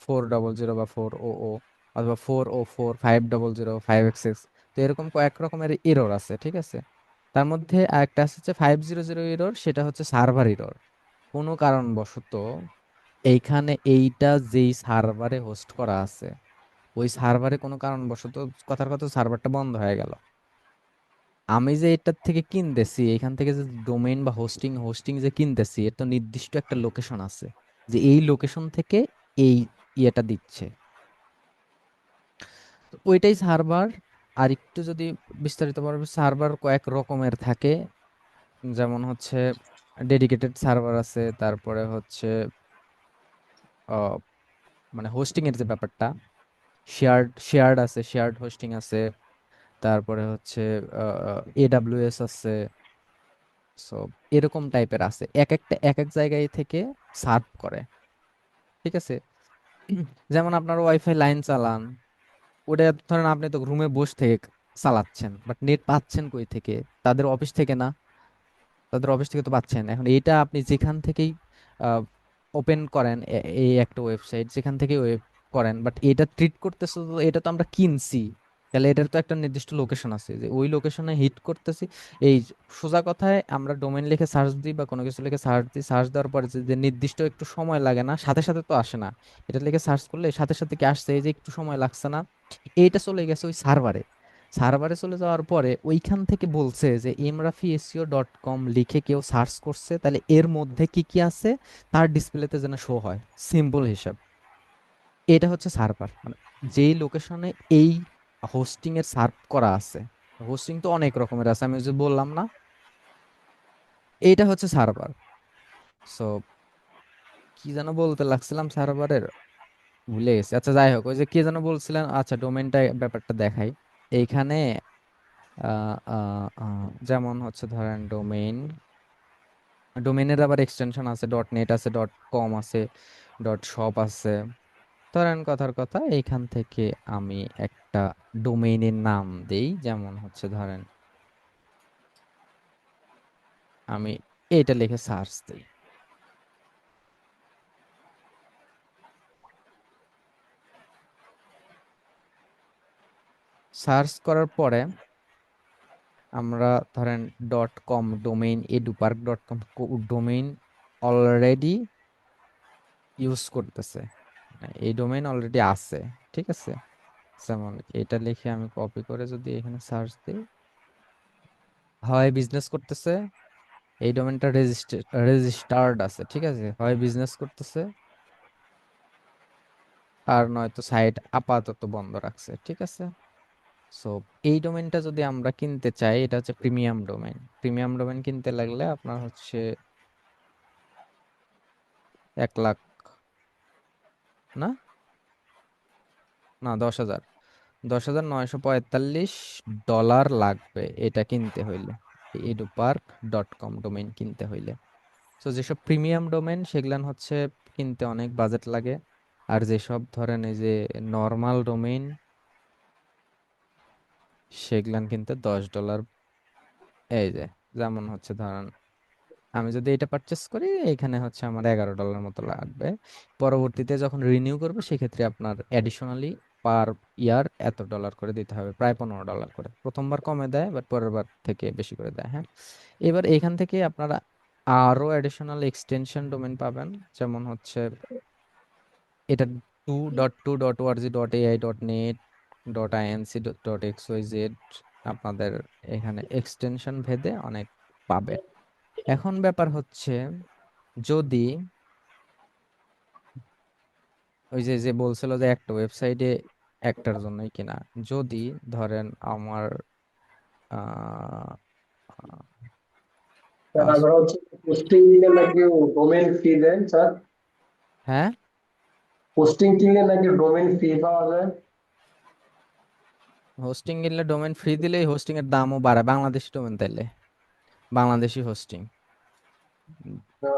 Speaker 1: 400 বা 400, অথবা 404, 500, 5xx। তো এরকম কয়েক রকমের ইরোর আছে, ঠিক আছে। তার মধ্যে একটা আছে হচ্ছে 500 ইরোর, সেটা হচ্ছে সার্ভার ইরোর। কোনো কারণবশত এইখানে এইটা যেই সার্ভারে হোস্ট করা আছে, ওই সার্ভারে কোনো কারণবশত, কথার কথা, সার্ভারটা বন্ধ হয়ে গেল। আমি যে এটার থেকে কিনতেছি, এখান থেকে যে ডোমেইন বা হোস্টিং হোস্টিং যে কিনতেছি, এর তো নির্দিষ্ট একটা লোকেশন আছে, যে এই লোকেশন থেকে এই ইয়েটা দিচ্ছে। তো ওইটাই সার্ভার। আর একটু যদি বিস্তারিত ভাবে, সার্ভার কয়েক রকমের থাকে। যেমন হচ্ছে ডেডিকেটেড সার্ভার আছে, তারপরে হচ্ছে আহ, মানে হোস্টিং এর যে ব্যাপারটা, শেয়ার্ড শেয়ার্ড আছে, শেয়ার্ড হোস্টিং আছে। তারপরে হচ্ছে এডাব্লিউএস আছে। সো এরকম টাইপের আছে, এক একটা এক এক জায়গায় থেকে সার্ভ করে, ঠিক আছে। যেমন আপনার ওয়াইফাই লাইন চালান, ওটা ধরেন আপনি তো রুমে বসে থেকে চালাচ্ছেন, বাট নেট পাচ্ছেন কই থেকে? তাদের অফিস থেকে না? তাদের অফিস থেকে তো পাচ্ছেন। এখন এইটা আপনি যেখান থেকেই ওপেন করেন, এই একটা ওয়েবসাইট যেখান থেকে ওয়েব করেন, বাট এটা ট্রিট করতেছে, তো এটা তো আমরা কিনছি, তাহলে এটার তো একটা নির্দিষ্ট লোকেশন আছে, যে ওই লোকেশনে হিট করতেছি। এই সোজা কথায় আমরা ডোমেন লিখে সার্চ দিই বা কোনো কিছু লিখে সার্চ দিই, সার্চ দেওয়ার পরে যে নির্দিষ্ট একটু সময় লাগে না, সাথে সাথে তো আসে না। এটা লিখে সার্চ করলে সাথে সাথে কি আসছে, এই যে একটু সময় লাগছে না, এইটা চলে গেছে ওই সার্ভারে। সার্ভারে চলে যাওয়ার পরে ওইখান থেকে বলছে যে emrafi.seo.com লিখে কেউ সার্চ করছে, তাহলে এর মধ্যে কি কি আছে তার ডিসপ্লেতে যেন শো হয়, সিম্পল হিসাব। এটা হচ্ছে সার্ভার, মানে যেই লোকেশনে এই হোস্টিং এর সার্ভ করা আছে। হোস্টিং তো অনেক রকমের আছে, আমি যে বললাম না, এইটা হচ্ছে সার্ভার। সো কি যেন বলতে লাগছিলাম সার্ভারের, ভুলে গেছি। আচ্ছা যাই হোক, ওই যে কি যেন বলছিলেন, আচ্ছা ডোমেনটা ব্যাপারটা দেখাই এইখানে। যেমন হচ্ছে ধরেন ডোমেইনের আবার এক্সটেনশন আছে, .net আছে, .com আছে, .shop আছে। ধরেন কথার কথা, এইখান থেকে আমি একটা ডোমেইনের নাম দেই, যেমন হচ্ছে ধরেন আমি এটা লিখে সার্চ দিই। সার্চ করার পরে আমরা ধরেন .com domain, edupark.com domain already use করতেছে, মানে এই ডোমেইন অলরেডি আছে, ঠিক আছে। যেমন এটা লিখে আমি কপি করে যদি এখানে সার্চ দিই, হয় বিজনেস করতেছে, এই ডোমেনটা রেজিস্টার্ড আছে, ঠিক আছে, হয় বিজনেস করতেছে, আর নয়তো সাইট আপাতত বন্ধ রাখছে, ঠিক আছে। সো এই ডোমেনটা যদি আমরা কিনতে চাই, এটা হচ্ছে প্রিমিয়াম ডোমেন। প্রিমিয়াম ডোমেন কিনতে লাগলে আপনার হচ্ছে 1 লাখ, না, না, 10,000, 10,945 ডলার লাগবে এটা কিনতে হইলে, edupark.com ডোমেইন কিনতে হইলে। তো যেসব প্রিমিয়াম ডোমেন সেগুলান হচ্ছে কিনতে অনেক বাজেট লাগে। আর যেসব ধরেন এই যে নর্মাল ডোমেইন, সেগুলান কিনতে $10। এই যে যেমন হচ্ছে ধরেন আমি যদি এটা পারচেস করি, এখানে হচ্ছে আমার $11 মতো লাগবে। পরবর্তীতে যখন রিনিউ করবো সেক্ষেত্রে আপনার অ্যাডিশনালি পার ইয়ার এত ডলার করে দিতে হবে, প্রায় $15 করে। প্রথমবার কমে দেয়, বাট পরের বার থেকে বেশি করে দেয়, হ্যাঁ। এবার এখান থেকে আপনারা আরো অ্যাডিশনাল এক্সটেনশন ডোমেন পাবেন, যেমন হচ্ছে এটা 2.2.org.ai.net.inc.xyz, আপনাদের এখানে এক্সটেনশন ভেদে অনেক পাবে। এখন ব্যাপার হচ্ছে, যদি ওই যে যে বলছিল যে একটা ওয়েবসাইটে একটার জন্যই কিনা, যদি ধরেন আমার আহ,
Speaker 5: স্যার আমরা হচ্ছে পোস্টিং দিলে নাকি ডোমেন ফি দেন স্যার?
Speaker 1: হ্যাঁ,
Speaker 5: পোস্টিং কিনলে নাকি ডোমেন ফি পাওয়া যায়?
Speaker 1: হোস্টিং কিনলে ডোমেন ফ্রি দিলেই হোস্টিং এর দামও বাড়ায়, বাংলাদেশি ডোমেন তাইলে, বাংলাদেশি হোস্টিং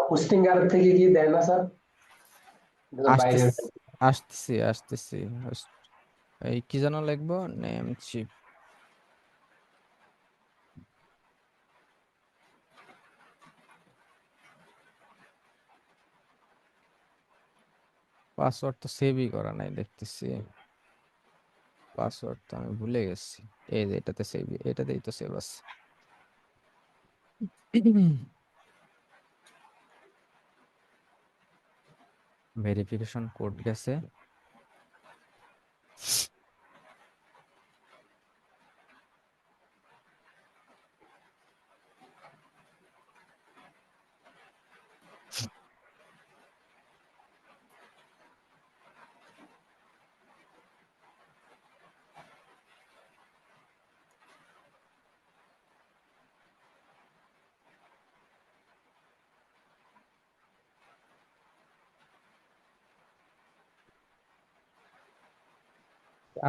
Speaker 5: হোস্টিং আর থেকে কি দেয় না স্যার? বাইরে
Speaker 1: আসতেছি আসতেছি। এই কি যেন লিখবো, নেম চিপ, পাসওয়ার্ড তো সেভই করা নাই দেখতেছি, পাসওয়ার্ড তো আমি ভুলে গেছি। এই যে এটাতে সেভ, এটাতেই তো সেভ আছে। ভেরিফিকেশন কোড গেছে।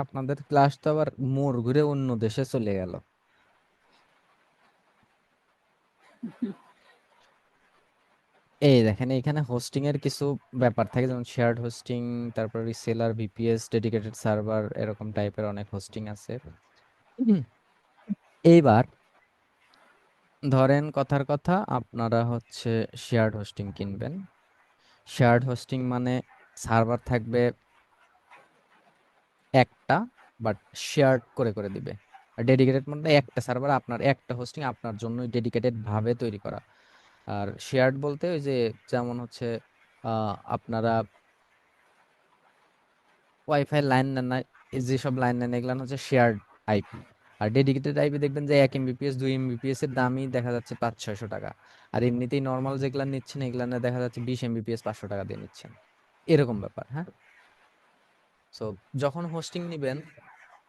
Speaker 1: আপনাদের ক্লাস তো আবার মোড় ঘুরে অন্য দেশে চলে গেল। এই দেখেন এখানে হোস্টিং এর কিছু ব্যাপার থাকে, যেমন শেয়ার্ড হোস্টিং, তারপর রিসেলার, ভিপিএস, ডেডিকেটেড সার্ভার, এরকম টাইপের অনেক হোস্টিং আছে। হুম। এইবার ধরেন কথার কথা, আপনারা হচ্ছে শেয়ার্ড হোস্টিং কিনবেন। শেয়ার্ড হোস্টিং মানে সার্ভার থাকবে একটা, বাট শেয়ার্ড করে করে দিবে। আর ডেডিকেটেড মানে একটা সার্ভার, আপনার একটা হোস্টিং আপনার জন্য ডেডিকেটেড ভাবে তৈরি করা। আর শেয়ার্ড বলতে ওই যে, যেমন হচ্ছে আপনারা ওয়াইফাই লাইন নেন না, এই যেসব লাইন নেন এগুলো হচ্ছে শেয়ার্ড আইপি। আর ডেডিকেটেড আইপি দেখবেন যে 1 এমবিপিএস 2 এমবিপিএস এর দামই দেখা যাচ্ছে 500-600 টাকা। আর এমনিতেই নর্মাল যেগুলা নিচ্ছেন এগুলা দেখা যাচ্ছে 20 এমবিপিএস 500 টাকা দিয়ে নিচ্ছেন, এরকম ব্যাপার। হ্যাঁ, সো যখন হোস্টিং নিবেন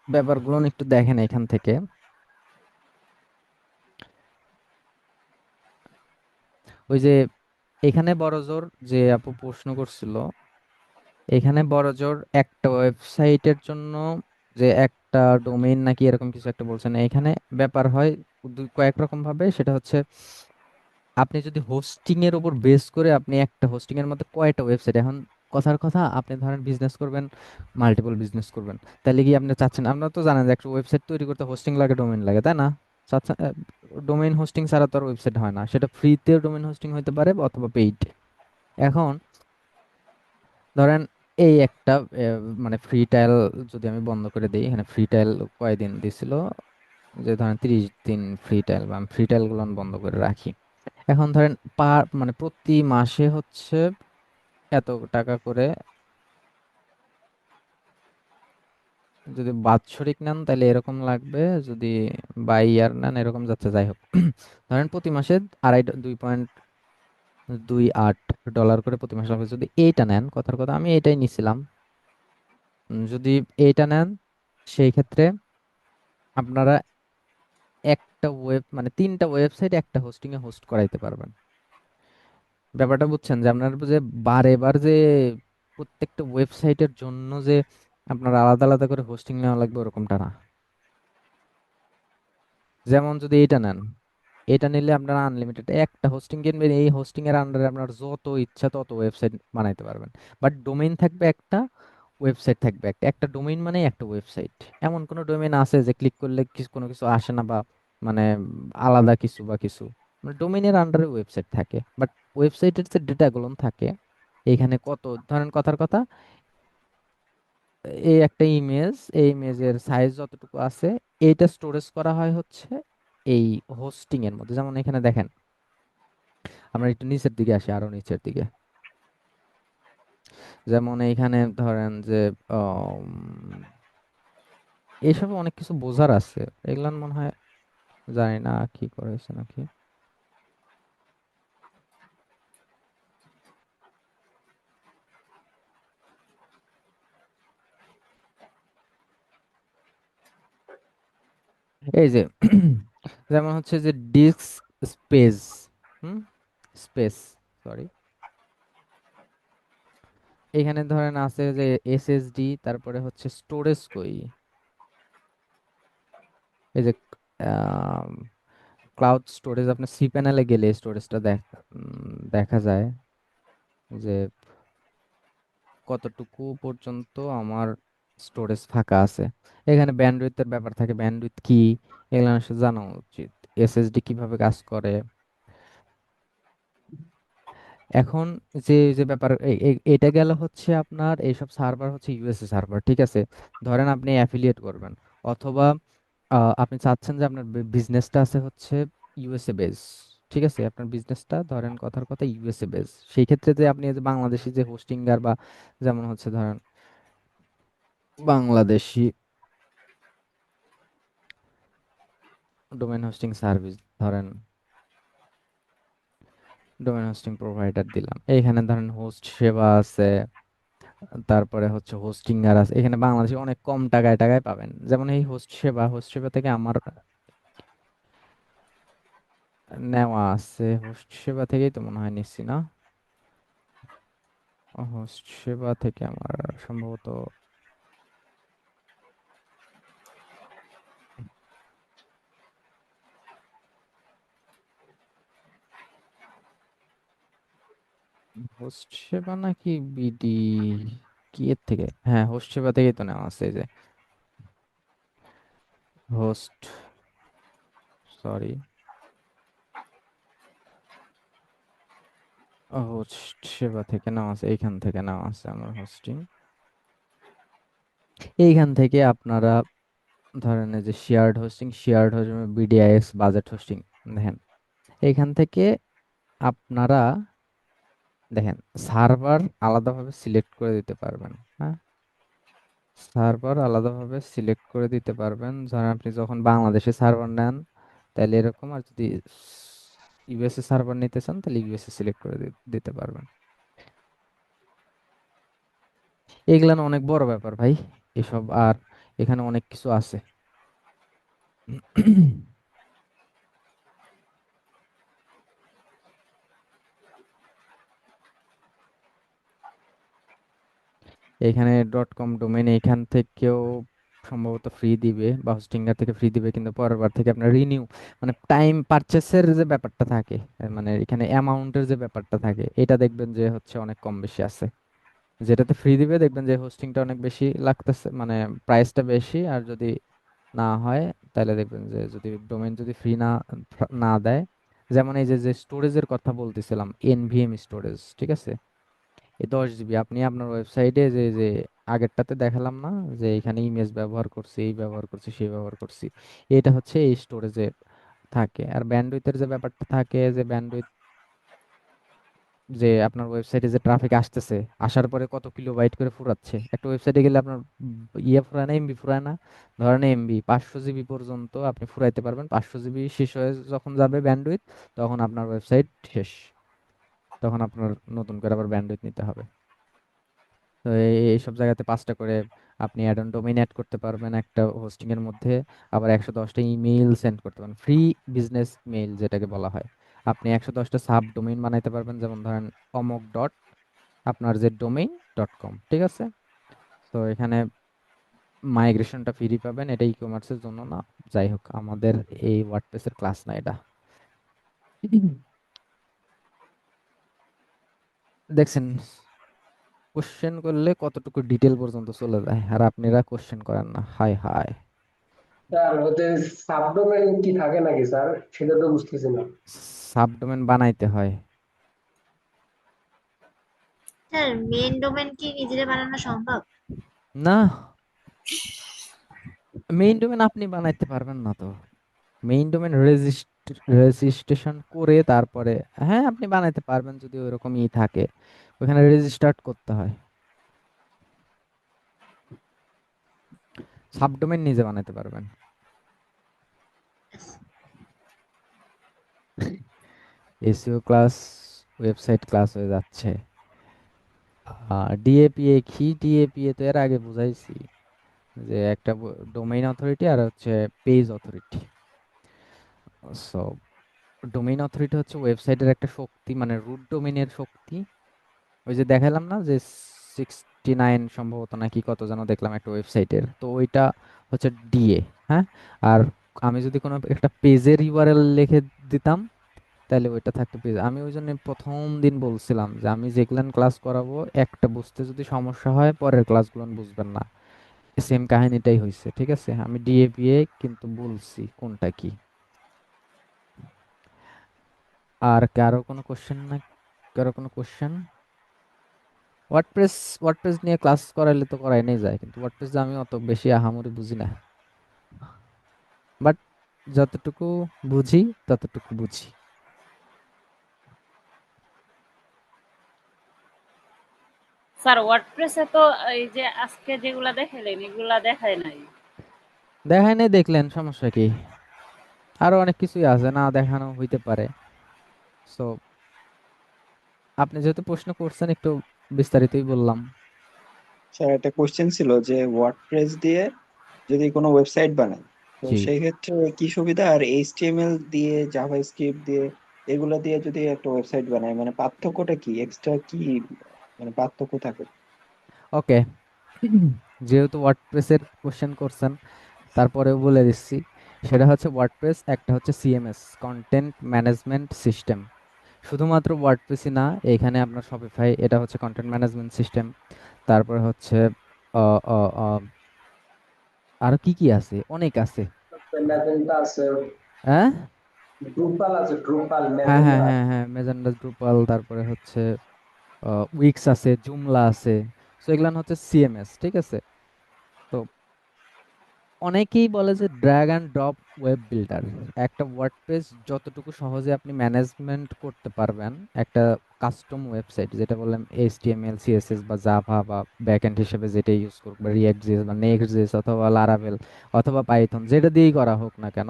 Speaker 1: ব্যাপারগুলো একটু দেখেন এখান থেকে। ওই যে এখানে বড়জোর যে আপু প্রশ্ন করছিল, এখানে বড়জোর একটা ওয়েবসাইটের জন্য যে একটা ডোমেইন নাকি এরকম কিছু একটা বলছেন, এখানে ব্যাপার হয় কয়েক রকম ভাবে। সেটা হচ্ছে আপনি যদি হোস্টিং এর উপর বেস করে আপনি একটা হোস্টিং এর মধ্যে কয়টা ওয়েবসাইট, এখন কথার কথা আপনি ধরেন বিজনেস করবেন, মাল্টিপল বিজনেস করবেন, তাহলে কি আপনি চাচ্ছেন, আপনারা তো জানেন যে একটা ওয়েবসাইট তৈরি করতে হোস্টিং লাগে, ডোমেইন লাগে, তাই না? চাচ্ছেন ডোমেইন হোস্টিং ছাড়া তো আর ওয়েবসাইট হয় না, সেটা ফ্রিতে ডোমেইন হোস্টিং হতে পারে অথবা পেইড। এখন ধরেন এই একটা মানে ফ্রি ট্রায়াল যদি আমি বন্ধ করে দিই, এখানে ফ্রি ট্রায়াল কয়দিন দিছিল, যে ধরেন 30 দিন ফ্রি ট্রায়াল, বা আমি ফ্রি ট্রায়াল গুলো বন্ধ করে রাখি। এখন ধরেন মানে প্রতি মাসে হচ্ছে এত টাকা করে, যদি বাৎসরিক নেন তাহলে এরকম লাগবে, যদি বাই ইয়ার নেন এরকম যাচ্ছে, যাই হোক। ধরেন প্রতি মাসে 2.28 ডলার করে প্রতি মাসে লাগবে। যদি এইটা নেন, কথার কথা আমি এইটাই নিছিলাম, যদি এইটা নেন সেই ক্ষেত্রে আপনারা একটা মানে 3টা ওয়েবসাইট একটা হোস্টিং এ হোস্ট করাইতে পারবেন। ব্যাপারটা বুঝছেন, যে আপনার যে বারে বার যে প্রত্যেকটা ওয়েবসাইটের জন্য যে আপনার আলাদা আলাদা করে হোস্টিং নেওয়া লাগবে ওরকমটা না। যেমন যদি এটা নেন, এটা নিলে আপনারা আনলিমিটেড একটা হোস্টিং কিনবেন, এই হোস্টিং এর আন্ডারে আপনার যত ইচ্ছা তত ওয়েবসাইট বানাইতে পারবেন। বাট ডোমেইন থাকবে একটা, ওয়েবসাইট থাকবে একটা। একটা ডোমেইন মানে একটা ওয়েবসাইট। এমন কোনো ডোমেইন আছে যে ক্লিক করলে কোনো কিছু আসে না, বা মানে আলাদা কিছু বা কিছু, মানে ডোমেইনের আন্ডারে ওয়েবসাইট থাকে। বাট ওয়েবসাইটের যে ডেটাগুলো থাকে এইখানে কত, ধরেন কথার কথা, এই একটা ইমেজ, এই ইমেজের সাইজ যতটুকু আছে এইটা স্টোরেজ করা হয় হচ্ছে এই হোস্টিং এর মধ্যে। যেমন এখানে দেখেন, আমরা একটু নিচের দিকে আসি, আরো নিচের দিকে। যেমন এইখানে ধরেন যে এইসব অনেক কিছু বোঝার আছে, এগুলান মনে হয় জানি না কি করেছে নাকি। এই যে যেমন হচ্ছে যে ডিস্ক স্পেস, হুম, স্পেস, সরি। এখানে ধরেন আছে যে এসএসডি, তারপরে হচ্ছে স্টোরেজ কই, এই যে ক্লাউড স্টোরেজ, আপনার সি প্যানেলে গেলে স্টোরেজটা দেখা যায় যে কতটুকু পর্যন্ত আমার স্টোরেজ ফাঁকা আছে। এখানে ব্যান্ডউইথের ব্যাপার থাকে, ব্যান্ডউইথ কি এগুলো আসলে জানা উচিত, এসএসডি কিভাবে কাজ করে। এখন যে যে ব্যাপার এটা গেল হচ্ছে আপনার এইসব সার্ভার হচ্ছে ইউএসএ সার্ভার, ঠিক আছে। ধরেন আপনি অ্যাফিলিয়েট করবেন, অথবা আপনি চাচ্ছেন যে আপনার বিজনেসটা আছে হচ্ছে ইউএসএ বেস, ঠিক আছে, আপনার বিজনেসটা ধরেন কথার কথা ইউএসএ বেস। সেই ক্ষেত্রে যে আপনি এই যে বাংলাদেশি যে হোস্টিঙ্গার বা যেমন হচ্ছে ধরেন বাংলাদেশি ডোমেন হোস্টিং সার্ভিস, ধরেন ডোমেন হোস্টিং প্রোভাইডার দিলাম, এইখানে ধরেন হোস্ট সেবা আছে, তারপরে হচ্ছে হোস্টিঙ্গার আছে। এখানে বাংলাদেশে অনেক কম টাকায় টাকায় পাবেন, যেমন এই হোস্ট সেবা থেকে আমার নেওয়া আছে, হোস্ট সেবা থেকেই তো মনে হয় নিচ্ছি না, হোস্ট সেবা থেকে আমার সম্ভবত হোস্ট সেবা নাকি বিডি, কি এর থেকে, হ্যাঁ হোস্ট সেবা থেকেই তো নেওয়া আছে, এই যে হোস্ট, সরি, হোস্ট সেবা থেকে নেওয়া আছে, এইখান থেকে নেওয়া আছে আমার হোস্টিং। এইখান থেকে আপনারা ধরেন এই যে শেয়ার্ড হোস্টিং বিডিআইএস বাজেট হোস্টিং, দেখেন এইখান থেকে আপনারা দেখেন সার্ভার আলাদাভাবে সিলেক্ট করে দিতে পারবেন। হ্যাঁ, সার্ভার আলাদাভাবে সিলেক্ট করে দিতে পারবেন, ধরেন আপনি যখন বাংলাদেশে সার্ভার নেন তাহলে এরকম, আর যদি ইউএসএ সার্ভার নিতে চান তাহলে ইউএসএ সিলেক্ট করে দিতে পারবেন। এগুলান অনেক বড় ব্যাপার ভাই এসব, আর এখানে অনেক কিছু আছে। এখানে .com ডোমেন এখান থেকেও সম্ভবত ফ্রি দিবে, বা হোস্টিঙ্গার থেকে ফ্রি দিবে, কিন্তু পরের বার থেকে আপনার রিনিউ, মানে টাইম পারচেসের যে ব্যাপারটা থাকে, মানে এখানে অ্যামাউন্টের যে ব্যাপারটা থাকে, এটা দেখবেন যে হচ্ছে অনেক কম বেশি আছে। যেটাতে ফ্রি দিবে দেখবেন যে হোস্টিংটা অনেক বেশি লাগতেছে, মানে প্রাইসটা বেশি, আর যদি না হয় তাহলে দেখবেন যে যদি ডোমেন যদি ফ্রি না দেয়, যেমন এই যে যে স্টোরেজের কথা বলতেছিলাম, এনভিএম স্টোরেজ, ঠিক আছে, এই 10 জিবি আপনি আপনার ওয়েবসাইটে যে যে আগেরটাতে দেখালাম না, যে এখানে ইমেজ ব্যবহার করছি, এই ব্যবহার করছি, সেই ব্যবহার করছি, এটা হচ্ছে এই স্টোরেজে থাকে। আর ব্যান্ডউইথের যে ব্যাপারটা থাকে, যে ব্যান্ডউইথ, যে আপনার ওয়েবসাইটে যে ট্রাফিক আসতেছে, আসার পরে কত কিলোবাইট করে ফুরাচ্ছে, একটা ওয়েবসাইটে গেলে আপনার ইয়ে ফুরায় না, এমবি ফুরায় না, ধরেন এমবি 500 জিবি পর্যন্ত আপনি ফুরাইতে পারবেন, 500 জিবি শেষ হয়ে যখন যাবে ব্যান্ডউইথ, তখন আপনার ওয়েবসাইট শেষ, তখন আপনার নতুন করে আবার ব্যান্ডউইথ নিতে হবে। তো এইসব জায়গাতে 5টা করে আপনি অ্যাড অন ডোমেইন অ্যাড করতে পারবেন একটা হোস্টিং এর মধ্যে, আবার 110টা ইমেইল সেন্ড করতে পারেন, ফ্রি বিজনেস মেইল যেটাকে বলা হয়। আপনি 110টা সাব ডোমেইন বানাইতে পারবেন, যেমন ধরেন অমুক ডট আপনার যে ডোমেইন .com, ঠিক আছে। তো এখানে মাইগ্রেশনটা ফ্রি পাবেন, এটা ই কমার্সের জন্য না, যাই হোক আমাদের এই ওয়ার্ডপ্রেসের ক্লাস না এটা। দেখছেন, কোশ্চেন করলে কতটুকু ডিটেল পর্যন্ত চলে যায়, আর আপনারা কোশ্চেন করেন না, হায় হায়।
Speaker 5: স্যার হতে সাবডোমেন কি থাকে নাকি স্যার, সেটা তো বুঝতেছি না।
Speaker 1: সাবডোমেন বানাইতে হয়।
Speaker 4: স্যার মেন ডোমেন কি নিজেরা বানানো সম্ভব?
Speaker 1: না, মেইন ডোমেন আপনি বানাইতে পারবেন না তো, মেইন ডোমেন রেজিস্ট্রেশন করে তারপরে, হ্যাঁ আপনি বানাইতে পারবেন যদি ওইরকম ই থাকে, ওখানে রেজিস্টার্ট করতে হয়। সাবডোমেন নিজে বানাইতে পারবেন। এসইও ক্লাস, ওয়েবসাইট ক্লাস হয়ে যাচ্ছে। ডিএপিএ কি, ডিএপিএ তো এর আগে বুঝাইছি, যে একটা ডোমেইন অথরিটি আর হচ্ছে পেজ অথরিটি। ডোমেইন অথরিটি হচ্ছে ওয়েবসাইটের একটা শক্তি, মানে রুট ডোমেইনের শক্তি। ওই যে দেখালাম না যে 69 সম্ভবত নাকি কত যেন দেখলাম একটা ওয়েবসাইটের, তো ওইটা হচ্ছে ডিএ। হ্যাঁ। আর আমি যদি কোনো একটা পেজের ইউআরএল লিখে দিতাম তাহলে ওইটা থাকতো পেজ। আমি ওই জন্য প্রথম দিন বলছিলাম যে আমি যেগুলান ক্লাস করাবো একটা বুঝতে যদি সমস্যা হয় পরের ক্লাসগুলো বুঝবেন না। সেম কাহিনীটাই হয়েছে, ঠিক আছে। আমি ডিএপিএ কিন্তু বলছি কোনটা কি। আর কারো কোনো কোশ্চেন না? কারো কোনো কোশ্চেন? ওয়ার্ডপ্রেস, ওয়ার্ডপ্রেস নিয়ে ক্লাস করাইলে তো করাই নাই যায়, কিন্তু ওয়ার্ডপ্রেস আমি অত বেশি আহামরি বুঝি না, বাট যতটুকু বুঝি ততটুকু বুঝি।
Speaker 2: স্যার ওয়ার্ডপ্রেসে তো এই যে আজকে যেগুলা দেখালেন এগুলা দেখায় নাই।
Speaker 1: দেখাই নাই দেখলেন, সমস্যা কি? আরো অনেক কিছুই আছে না দেখানো হইতে পারে। সো আপনি যেহেতু প্রশ্ন করছেন একটু বিস্তারিতই বললাম।
Speaker 6: স্যার একটা কোশ্চেন ছিল যে ওয়ার্ডপ্রেস দিয়ে যদি কোনো ওয়েবসাইট বানাই, তো
Speaker 1: জি।
Speaker 6: সেই ক্ষেত্রে কি সুবিধা, আর এইচটিএমএল দিয়ে জাভাস্ক্রিপ্ট দিয়ে এগুলা দিয়ে যদি একটা ওয়েবসাইট বানাই, মানে পার্থক্যটা কি, এক্সট্রা কি মানে পার্থক্য থাকে?
Speaker 1: ওকে। যেহেতু ওয়ার্ডপ্রেসের কোশ্চেন করছেন তারপরেও বলে দিচ্ছি। সেটা হচ্ছে ওয়ার্ডপ্রেস একটা হচ্ছে সিএমএস, কন্টেন্ট ম্যানেজমেন্ট সিস্টেম। শুধুমাত্র ওয়ার্ডপ্রেসই না, এখানে আপনার শপিফাই, এটা হচ্ছে কন্টেন্ট ম্যানেজমেন্ট সিস্টেম। তারপরে হচ্ছে আহ, আহ, আহ, আরো কি কি আছে, অনেক আছে।
Speaker 5: ম্যাজেন্টা আছে,
Speaker 1: হ্যাঁ
Speaker 5: ড্রুপাল আছে, ড্রুপাল
Speaker 1: হ্যাঁ হ্যাঁ
Speaker 5: ম্যাজেন্টা।
Speaker 1: হ্যাঁ হ্যাঁ, মেজেন্ডা, ড্রুপাল, তারপরে হচ্ছে উইক্স আছে, জুমলা আছে। সো এগুলান হচ্ছে সিএমএস, ঠিক আছে। তো অনেকেই বলে যে drag and drop web builder. একটা ওয়ার্ডপ্রেস যতটুকু সহজে আপনি ম্যানেজমেন্ট করতে পারবেন একটা কাস্টম ওয়েবসাইট, যেটা বললাম এইচটিএমএল সিএসএস বা জাভা বা ব্যাকএন্ড হিসেবে যেটা ইউজ করুক, বা রিয়াক্ট জেএস বা নেক্সট জেএস অথবা লারাভেল অথবা পাইথন, যেটা দিয়েই করা হোক না কেন,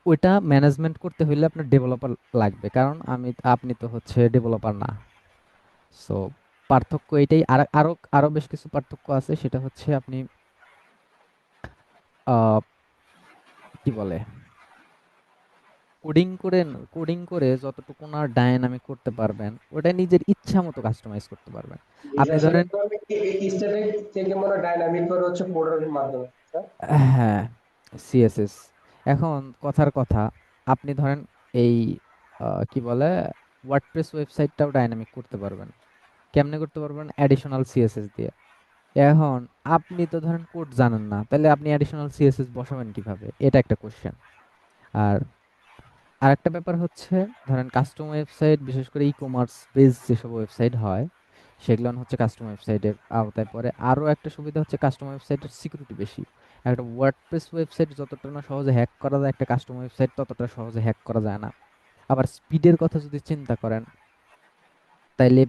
Speaker 1: ওইটা ম্যানেজমেন্ট করতে হলে আপনার ডেভেলপার লাগবে, কারণ আপনি তো হচ্ছে ডেভেলপার না। সো পার্থক্য এটাই। আর আরো আরো বেশ কিছু পার্থক্য আছে, সেটা হচ্ছে আপনি আহ, কি বলে, কোডিং করে যতটুকু না ডায়নামিক করতে পারবেন ওটা নিজের ইচ্ছা মতো কাস্টমাইজ করতে পারবেন। আপনি
Speaker 5: বিশেষ
Speaker 1: ধরেন,
Speaker 5: করে স্ট্যাটিক থেকে মনে ডাইনামিক করে হচ্ছে কোডের মাধ্যমে, স্যার।
Speaker 1: হ্যাঁ, সিএসএস। এখন কথার কথা, আপনি ধরেন এই কি বলে, ওয়ার্ডপ্রেস ওয়েবসাইটটাও ডাইনামিক করতে পারবেন। কেমনে করতে পারবেন? অ্যাডিশনাল সিএসএস দিয়ে। এখন আপনি তো ধরেন কোড জানেন না, তাহলে আপনি অ্যাডিশনাল সিএসএস বসাবেন কিভাবে? এটা একটা কোশ্চেন। আর আরেকটা ব্যাপার হচ্ছে, ধরেন কাস্টম ওয়েবসাইট, বিশেষ করে ই কমার্স বেস যেসব ওয়েবসাইট হয় সেগুলো হচ্ছে কাস্টম ওয়েবসাইটের আওতায় পড়ে। আরও একটা সুবিধা হচ্ছে কাস্টম ওয়েবসাইটের সিকিউরিটি বেশি। একটা ওয়ার্ডপ্রেস ওয়েবসাইট যতটা না সহজে হ্যাক করা যায়, একটা কাস্টম ওয়েবসাইট ততটা সহজে হ্যাক করা যায় না। আবার স্পিডের কথা যদি চিন্তা করেন তাইলে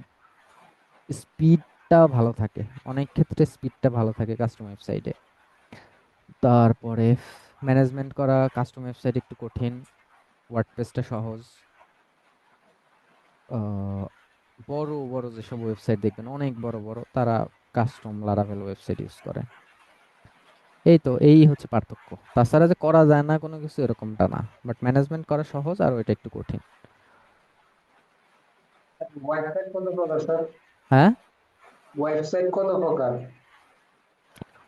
Speaker 1: স্পিডটা ভালো থাকে, অনেক ক্ষেত্রে স্পিডটা ভালো থাকে কাস্টম ওয়েবসাইটে। তারপরে ম্যানেজমেন্ট করা কাস্টম ওয়েবসাইট একটু কঠিন, ওয়ার্ডপ্রেসটা সহজ। আহ, বড় বড় যেসব ওয়েবসাইট দেখবেন অনেক বড় বড়, তারা কাস্টম লারাভেল ওয়েবসাইট ইউজ করে। এই তো, এই হচ্ছে পার্থক্য। তাছাড়া যে করা যায় না কোনো কিছু এরকমটা না, বাট ম্যানেজমেন্ট করা সহজ আর ওইটা একটু কঠিন।
Speaker 5: ওয়েবসাইট কত প্রকার, স্যার?
Speaker 1: হ্যাঁ,
Speaker 5: ওয়েবসাইট কত প্রকার?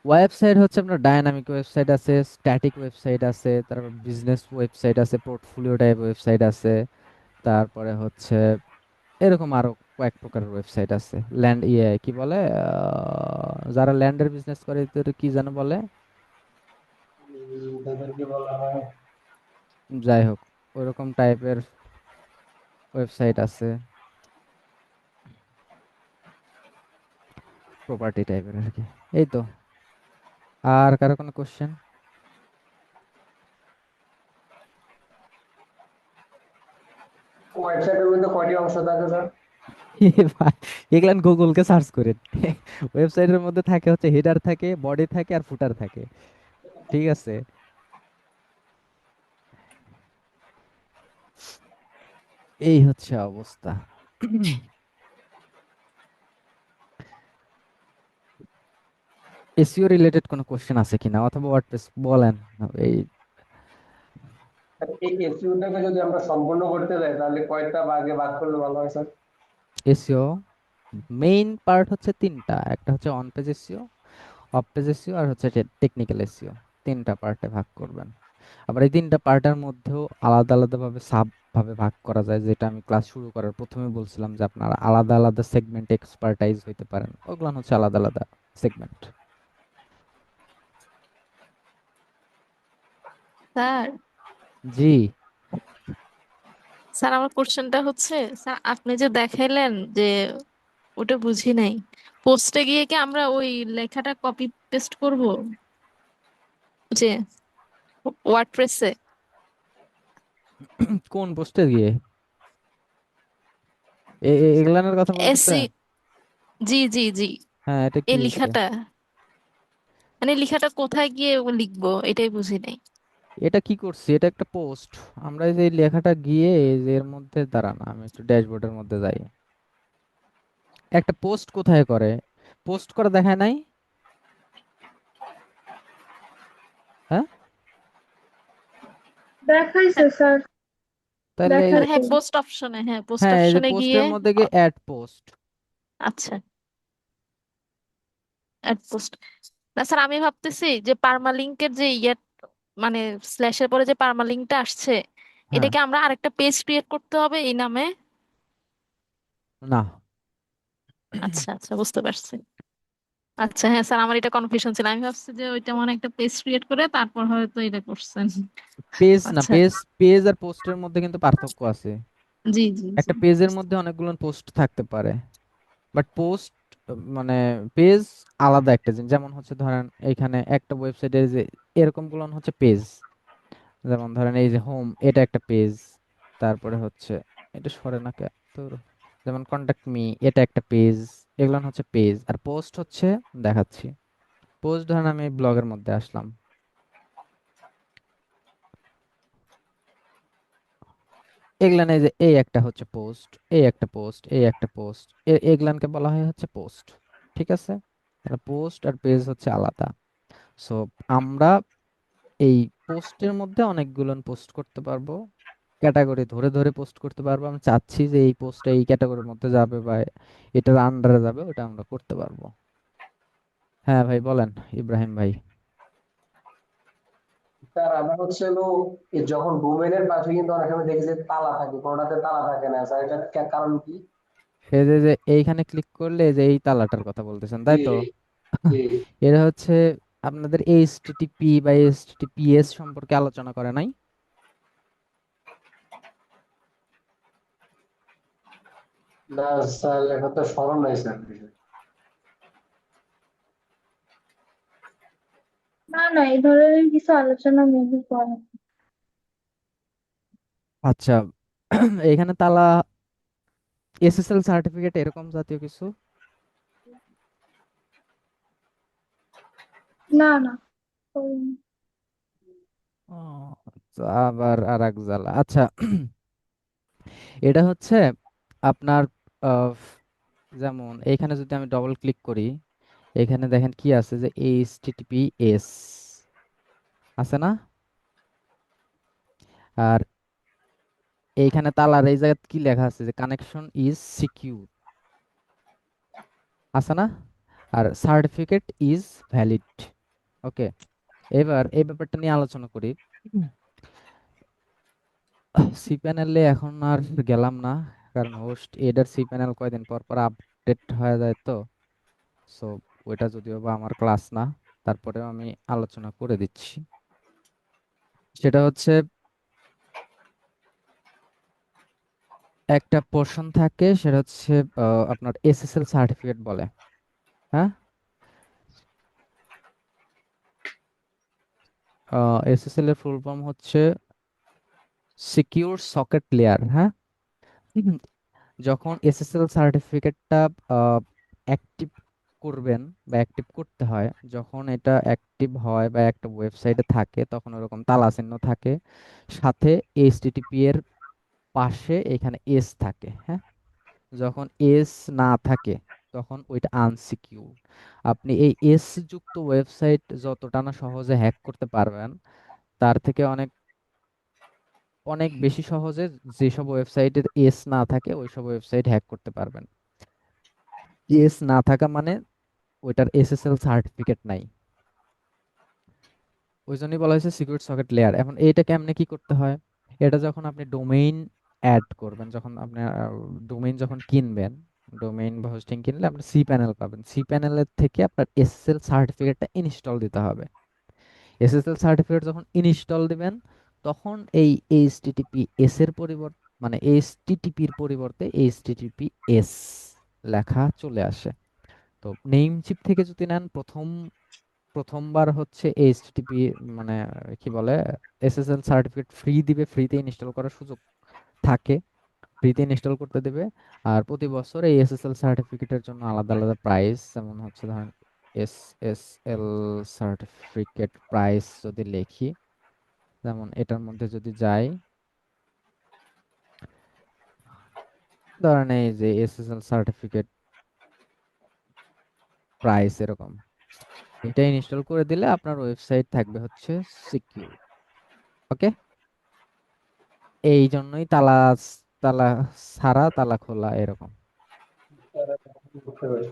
Speaker 1: ওয়েবসাইট হচ্ছে আপনার ডায়নামিক ওয়েবসাইট আছে, স্ট্যাটিক ওয়েবসাইট আছে, তারপর বিজনেস ওয়েবসাইট আছে, পোর্টফোলিও টাইপ ওয়েবসাইট আছে, তারপরে হচ্ছে এরকম আরো কয়েক প্রকারের ওয়েবসাইট আছে। ল্যান্ড ইয়ে কি বলে, যারা ল্যান্ডের বিজনেস করে এদের কি যেন বলে,
Speaker 5: তাদেরকে বলা হয়।
Speaker 1: যাই হোক ওইরকম টাইপের ওয়েবসাইট আছে, প্রপার্টি টাইপের আর কি। এই তো। আর কারো কোনো কোশ্চেন?
Speaker 5: ওয়েবসাইটের মধ্যে কয়টি অংশ থাকে, স্যার?
Speaker 1: এগুলান গুগলকে সার্চ করেন। ওয়েবসাইটের মধ্যে থাকে হচ্ছে হেডার থাকে, বডি থাকে আর ফুটার থাকে, ঠিক আছে। এই হচ্ছে অবস্থা। এসইও রিলেটেড কোনো কোশ্চেন আছে কিনা, অথবা ওয়ার্ডপ্রেস বলেন এই।
Speaker 5: এই এসইওটাকে যদি আমরা সম্পূর্ণ করতে যাই তাহলে কয়টা ভাগে ভাগ করলে ভালো হয় স্যার?
Speaker 1: এসইও মেইন পার্ট হচ্ছে তিনটা, একটা হচ্ছে on page SEO, off page SEO, আর হচ্ছে টেকনিক্যাল এসইও। তিনটা পার্টে ভাগ করবেন। আবার এই তিনটা পার্টের মধ্যেও আলাদা আলাদা ভাবে সাব ভাবে ভাগ করা যায়, যেটা আমি ক্লাস শুরু করার প্রথমে বলছিলাম যে আপনারা আলাদা আলাদা সেগমেন্ট এক্সপার্টাইজ হইতে পারেন, ওগুলো হচ্ছে আলাদা আলাদা সেগমেন্ট।
Speaker 3: স্যার
Speaker 1: জি।
Speaker 3: স্যার আমার কোশ্চেনটা হচ্ছে, স্যার আপনি যে দেখাইলেন যে ওটা বুঝি নাই, পোস্টে গিয়ে কি আমরা ওই লেখাটা কপি পেস্ট করব যে ওয়ার্ডপ্রেসে?
Speaker 1: কোন পোস্টে গিয়ে এগুলানের কথা
Speaker 3: এসি,
Speaker 1: বলতেছেন?
Speaker 3: জি জি জি।
Speaker 1: হ্যাঁ, এটা কি
Speaker 3: এই
Speaker 1: হয়েছে?
Speaker 3: লেখাটা মানে লেখাটা কোথায় গিয়ে লিখবো এটাই বুঝি নাই।
Speaker 1: এটা কি করছি, এটা একটা পোস্ট। আমরা এই যে এই লেখাটা গিয়ে এই যে এর মধ্যে দাঁড়ান, আমি একটু ড্যাশবোর্ডের মধ্যে যাই। একটা পোস্ট কোথায় করে? পোস্ট করা দেখায় নাই? হ্যাঁ,
Speaker 7: দেখাইছে স্যার,
Speaker 1: তাহলে এই
Speaker 3: স্যার
Speaker 1: যে
Speaker 7: দেখাইছে।
Speaker 3: হ্যাঁ, পোস্ট অপশনে, হ্যাঁ পোস্ট
Speaker 1: হ্যাঁ, এই যে
Speaker 3: অপশনে গিয়ে
Speaker 1: পোস্টের মধ্যে গিয়ে অ্যাড পোস্ট।
Speaker 3: আচ্ছা অ্যাড পোস্ট। না স্যার, আমি ভাবতেছি যে পার্মালিংকের যে মানে স্ল্যাশের পরে যে পার্মালিংকটা আসছে,
Speaker 1: হ্যাঁ।
Speaker 3: এটাকে আমরা আরেকটা পেজ ক্রিয়েট করতে হবে এই নামে?
Speaker 1: না।
Speaker 3: আচ্ছা আচ্ছা, বুঝতে পারছি। আচ্ছা হ্যাঁ স্যার, আমার এটা কনফিউশন ছিল, আমি ভাবছি যে ওইটা মানে একটা পেজ ক্রিয়েট করে তারপর হয়তো এটা করছেন।
Speaker 1: পেজ না,
Speaker 3: আচ্ছা,
Speaker 1: পেজ পেজ আর পোস্টের মধ্যে কিন্তু পার্থক্য আছে।
Speaker 3: জি জি জি।
Speaker 1: একটা পেজের মধ্যে অনেকগুলো পোস্ট থাকতে পারে, বাট পোস্ট মানে পেজ আলাদা একটা জিনিস। যেমন হচ্ছে ধরেন এইখানে একটা ওয়েবসাইটে যে এরকম গুলো হচ্ছে পেজ। যেমন ধরেন এই যে হোম, এটা একটা পেজ। তারপরে হচ্ছে এটা সরে না কে তোর, যেমন কন্টাক্ট মি, এটা একটা পেজ। এগুলো হচ্ছে পেজ। আর পোস্ট হচ্ছে, দেখাচ্ছি। পোস্ট ধরেন আমি ব্লগের মধ্যে আসলাম, এগুলান এই যে এই একটা হচ্ছে পোস্ট, এই একটা পোস্ট, এই একটা পোস্ট, এগুলানকে বলা হয় হচ্ছে পোস্ট। ঠিক আছে? তাহলে পোস্ট আর পেজ হচ্ছে আলাদা। সো আমরা এই পোস্টের মধ্যে অনেকগুলো পোস্ট করতে পারবো, ক্যাটাগরি ধরে ধরে পোস্ট করতে পারবো। আমি চাচ্ছি যে এই পোস্টটা এই ক্যাটাগরির মধ্যে যাবে বা এটার আন্ডারে যাবে, ওটা আমরা করতে পারবো। হ্যাঁ ভাই বলেন, ইব্রাহিম ভাই।
Speaker 5: স্যার আমার হচ্ছে হলো যখন ডোমেনের পাশে কিন্তু অনেক সময় দেখি যে তালা থাকে, কোনটাতে তালা থাকে না স্যার, এটা কারণ কি?
Speaker 1: এই যে যে এইখানে ক্লিক করলে যে এই তালাটার কথা বলতেছেন,
Speaker 5: জি
Speaker 1: তাই তো?
Speaker 5: জি।
Speaker 1: এটা হচ্ছে আপনাদের এইচটিটিপি বা এইচটিটিপিএস সম্পর্কে আলোচনা করে নাই?
Speaker 5: না স্যার, এখন তো স্মরণ নাই স্যার।
Speaker 7: না না, এই ধরনের কিছু আলোচনা মেবি করে।
Speaker 1: আচ্ছা। এখানে তালা, এসএসএল সার্টিফিকেট, এরকম জাতীয় কিছু?
Speaker 7: না না, করিনি।
Speaker 1: ও, আবার আর এক জ্বালা। আচ্ছা। এটা হচ্ছে আপনার আহ, যেমন এইখানে যদি আমি ডবল ক্লিক করি, এখানে দেখেন কি আছে, যে এইচটিটিপিএস আছে না? আর এইখানে তালার এই জায়গায় কি লেখা আছে, যে কানেকশন ইজ সিকিউর আছে না? আর সার্টিফিকেট ইজ ভ্যালিড। ওকে, এবার এই ব্যাপারটা নিয়ে আলোচনা করি। সি প্যানেলে এখন আর গেলাম না, কারণ হোস্ট এডার সি প্যানেল কয়দিন পর পর আপডেট হয়ে যায় তো। সো ওইটা যদিও বা আমার ক্লাস না, তারপরেও আমি আলোচনা করে দিচ্ছি। সেটা হচ্ছে একটা পোর্শন থাকে, সেটা হচ্ছে আপনার এসএসএল সার্টিফিকেট বলে। হ্যাঁ, এসএসএল এর ফুল ফর্ম হচ্ছে সিকিউর সকেট লেয়ার। হ্যাঁ। হুম, যখন এসএসএল সার্টিফিকেটটা অ্যাক্টিভ করবেন বা অ্যাক্টিভ করতে হয়, যখন এটা অ্যাক্টিভ হয় বা একটা ওয়েবসাইটে থাকে, তখন ওরকম তালা চিহ্ন থাকে, সাথে এইচটিটিপি এর পাশে এখানে এস থাকে। হ্যাঁ, যখন এস না থাকে তখন ওইটা আনসিকিউর। আপনি এই এস যুক্ত ওয়েবসাইট যতটা না সহজে হ্যাক করতে পারবেন, তার থেকে অনেক অনেক বেশি সহজে যেসব ওয়েবসাইটের এস না থাকে ওইসব ওয়েবসাইট হ্যাক করতে পারবেন। এস না থাকা মানে ওইটার এসএসএল সার্টিফিকেট নাই, ওই জন্যই বলা হয়েছে সিকিউর সকেট লেয়ার। এখন এইটা কেমনে কি করতে হয়, এটা যখন আপনি ডোমেইন অ্যাড করবেন, যখন আপনি ডোমেইন যখন কিনবেন, ডোমেইন বা হোস্টিং কিনলে আপনি সি প্যানেল পাবেন, সি প্যানেলের থেকে আপনার এসএসএল সার্টিফিকেটটা ইনস্টল দিতে হবে। এসএসএল সার্টিফিকেট যখন ইনস্টল দিবেন তখন এই এইচটিটিপি এস এর পরিবর্তে, মানে এইচটিটিপির পরিবর্তে এইচটিটিপিএস লেখা চলে আসে। তো নেম চিপ থেকে যদি নেন, প্রথমবার হচ্ছে এইচটিটিপি, মানে কি বলে, এসএসএল সার্টিফিকেট ফ্রি দিবে, ফ্রিতে ইনস্টল করার সুযোগ থাকে, ফ্রিতে ইনস্টল করতে দেবে। আর প্রতি বছর এই এসএসএল সার্টিফিকেটের জন্য আলাদা আলাদা প্রাইস, যেমন হচ্ছে ধরেন এসএসএল সার্টিফিকেট প্রাইস যদি লিখি, যেমন এটার মধ্যে যদি যাই, ধরেন এই যে এসএসএল সার্টিফিকেট প্রাইস এরকম, এটা ইনস্টল করে দিলে আপনার ওয়েবসাইট থাকবে হচ্ছে সিকিউর। ওকে, এই জন্যই তালা তালা ছাড়া তালা খোলা এরকম।
Speaker 5: বুঝতে পারছি।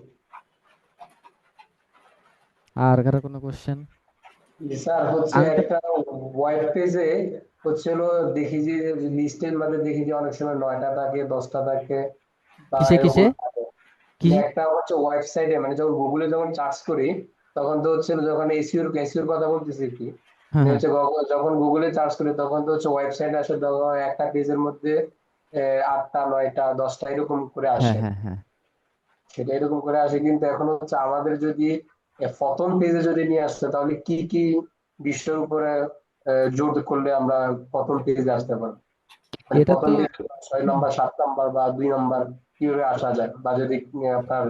Speaker 1: আর কারো কোনো কোশ্চেন?
Speaker 5: স্যার হচ্ছে
Speaker 1: আমি তো
Speaker 5: একটা ওয়েব পেজে হচ্ছে হলো দেখি যে লিস্টের মধ্যে দেখি যে অনেক সময় 9টা থাকে 10টা থাকে বা
Speaker 1: কিসে
Speaker 5: এরকম
Speaker 1: কিসে
Speaker 5: থাকে।
Speaker 1: কি
Speaker 5: যে একটা হচ্ছে ওয়েবসাইটে মানে যখন গুগলে যখন সার্চ করি তখন তো হচ্ছে যখন এসইওর কথা বলতেছি কি,
Speaker 1: হ্যাঁ
Speaker 5: মানে
Speaker 1: হ্যাঁ
Speaker 5: হচ্ছে যখন গুগলে সার্চ করি তখন তো হচ্ছে ওয়েবসাইট আসে তখন একটা পেজের মধ্যে 8টা 9টা 10টা এরকম করে
Speaker 1: হ্যাঁ
Speaker 5: আসে।
Speaker 1: হ্যাঁ হ্যাঁ
Speaker 5: সেটা এরকম করে আসে, কিন্তু এখন হচ্ছে আমাদের যদি প্রথম পেজে যদি নিয়ে আসতে তাহলে কি কি বিষয়ের উপরে জোর করলে আমরা প্রথম পেজে আসতে পারবো, মানে
Speaker 1: এটা
Speaker 5: প্রথম
Speaker 1: তো,
Speaker 5: পেজে 6 নম্বর 7 নম্বর বা 2 নম্বর কিভাবে আসা যায়, বা যদি আপনার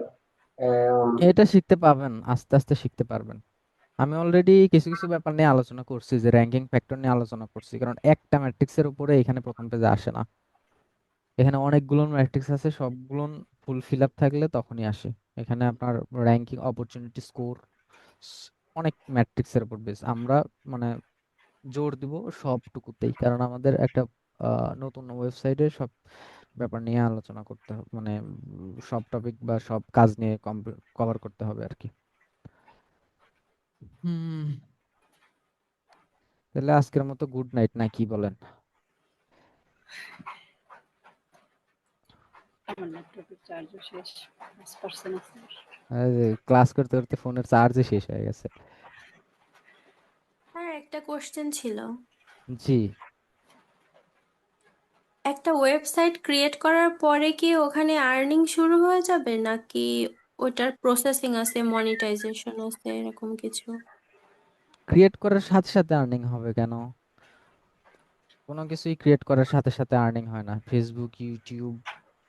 Speaker 5: আহ,
Speaker 1: এটা শিখতে পাবেন, আস্তে আস্তে শিখতে পারবেন। আমি অলরেডি কিছু কিছু ব্যাপার নিয়ে আলোচনা করছি, যে র্যাঙ্কিং ফ্যাক্টর নিয়ে আলোচনা করছি, কারণ একটা ম্যাট্রিক্সের উপরে এখানে প্রথম পেজে আসে না, এখানে অনেকগুলো ম্যাট্রিক্স আছে, সবগুলো ফুল ফিল আপ থাকলে তখনই আসে। এখানে আপনার র্যাঙ্কিং, অপরচুনিটি স্কোর, অনেক ম্যাট্রিক্সের উপর বেস আমরা, মানে জোর দিব সবটুকুতেই, কারণ আমাদের একটা নতুন ওয়েবসাইটে সব ব্যাপার নিয়ে আলোচনা করতে হবে, মানে সব টপিক বা সব কাজ নিয়ে কভার করতে হবে আর কি। হুম, তাহলে আজকের মতো গুড নাইট, না কি বলেন?
Speaker 2: আমার ল্যাপটপের চার্জও শেষ, 5% আছে।
Speaker 1: ক্লাস করতে করতে ফোনের চার্জই শেষ হয়ে গেছে।
Speaker 8: স্যার একটা কোশ্চেন ছিল।
Speaker 1: জি,
Speaker 8: একটা ওয়েবসাইট ক্রিয়েট করার পরে কি ওখানে আর্নিং শুরু হয়ে যাবে নাকি ওটার প্রসেসিং আছে, মনিটাইজেশন আছে, এরকম কিছু?
Speaker 1: ক্রিয়েট করার সাথে সাথে আর্নিং হবে কেন? কোনো কিছুই ক্রিয়েট করার সাথে সাথে আর্নিং হয় না, ফেসবুক, ইউটিউব,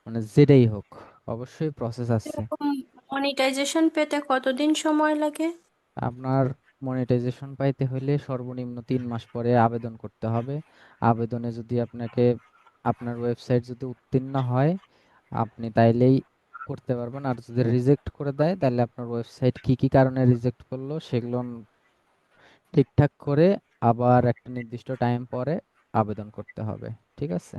Speaker 1: মানে যেটাই হোক, অবশ্যই প্রসেস আছে।
Speaker 8: এরকম মনিটাইজেশন পেতে কতদিন সময় লাগে?
Speaker 1: আপনার মনিটাইজেশন পাইতে হলে সর্বনিম্ন 3 মাস পরে আবেদন করতে হবে। আবেদনে যদি আপনাকে, আপনার ওয়েবসাইট যদি উত্তীর্ণ হয়, আপনি তাইলেই করতে পারবেন। আর যদি রিজেক্ট করে দেয়, তাহলে আপনার ওয়েবসাইট কি কি কারণে রিজেক্ট করলো সেগুলো ঠিকঠাক করে আবার একটা নির্দিষ্ট টাইম পরে আবেদন করতে হবে। ঠিক আছে?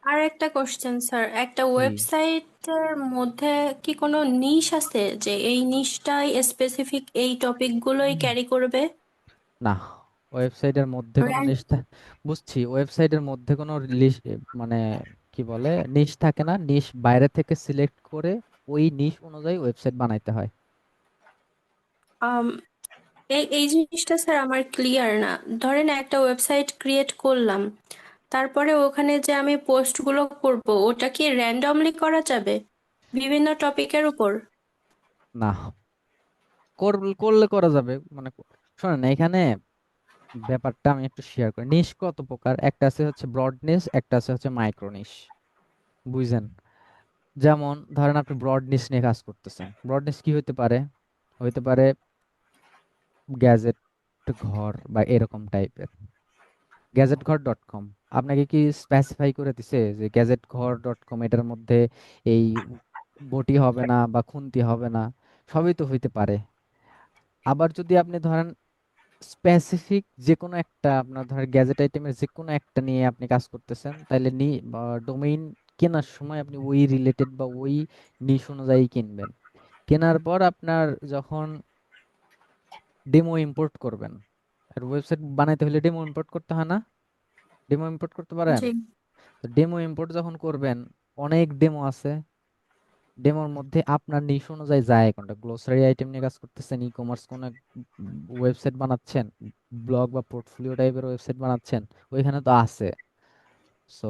Speaker 8: আর একটা কোশ্চেন স্যার, একটা
Speaker 1: জি,
Speaker 8: ওয়েবসাইটের মধ্যে কি কোনো নিশ আছে যে এই নিশটাই স্পেসিফিক এই টপিকগুলোই ক্যারি করবে?
Speaker 1: না, ওয়েবসাইটের মধ্যে কোনো
Speaker 8: র্যাঙ্ক
Speaker 1: নিশ বুঝছি, ওয়েবসাইটের মধ্যে কোনো মানে কি বলে, নিশ থাকে না, নিশ বাইরে থেকে সিলেক্ট করে ওই নিশ অনুযায়ী ওয়েবসাইট বানাইতে হয়।
Speaker 8: এই এই জিনিসটা স্যার আমার ক্লিয়ার না। ধরেন একটা ওয়েবসাইট ক্রিয়েট করলাম, তারপরে ওখানে যে আমি পোস্টগুলো করব ওটা কি র্যান্ডমলি করা যাবে বিভিন্ন টপিকের উপর?
Speaker 1: না, করলে করা যাবে, মানে শোনেন এখানে ব্যাপারটা আমি একটু শেয়ার করি। নিশ কত প্রকার, একটা আছে হচ্ছে ব্রড নিশ, একটা আছে হচ্ছে মাইক্রো নিশ, বুঝছেন? যেমন ধরেন আপনি ব্রড নিশ নিয়ে কাজ করতেছেন, ব্রড নিশ কি হতে পারে, হইতে পারে গ্যাজেট ঘর বা এরকম টাইপের, গ্যাজেট ঘর ডট কম। আপনাকে কি স্পেসিফাই করে দিছে যে গ্যাজেট ঘর ডট কম এটার মধ্যে এই বটি হবে না বা খুন্তি হবে না? সবই তো হইতে পারে। আবার যদি আপনি ধরেন স্পেসিফিক যে কোনো একটা আপনার ধরেন গ্যাজেট আইটেমের যে কোনো একটা নিয়ে আপনি কাজ করতেছেন, তাইলে ডোমেইন কেনার সময় আপনি ওই রিলেটেড বা ওই নিশ অনুযায়ী কিনবেন। কেনার পর আপনার যখন ডেমো ইম্পোর্ট করবেন, আর ওয়েবসাইট বানাইতে হলে ডেমো ইম্পোর্ট করতে হয় না? ডেমো ইম্পোর্ট করতে পারেন?
Speaker 8: জি।
Speaker 1: তো ডেমো ইম্পোর্ট যখন করবেন, অনেক ডেমো আছে। ডেমোর মধ্যে আপনার নিশ অনুযায়ী যায় কোনটা, গ্লোসারি আইটেম নিয়ে কাজ করতেছেন, ই কমার্স কোন ওয়েবসাইট বানাচ্ছেন, ব্লগ বা পোর্টফোলিও টাইপের ওয়েবসাইট বানাচ্ছেন, ওইখানে তো আছে। সো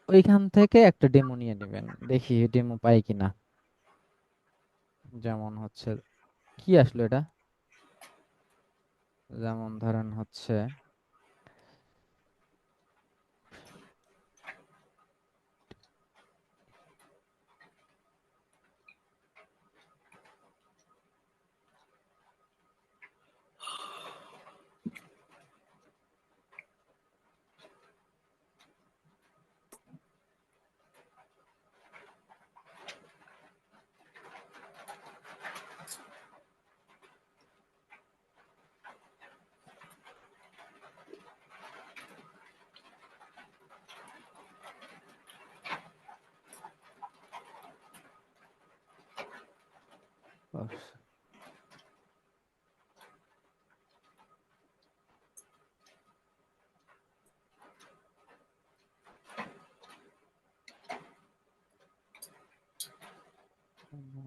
Speaker 1: ওইখান থেকে একটা ডেমো নিয়ে নেবেন, দেখি ডেমো পাই কিনা। যেমন হচ্ছে, কি আসলো এটা, যেমন ধরেন হচ্ছে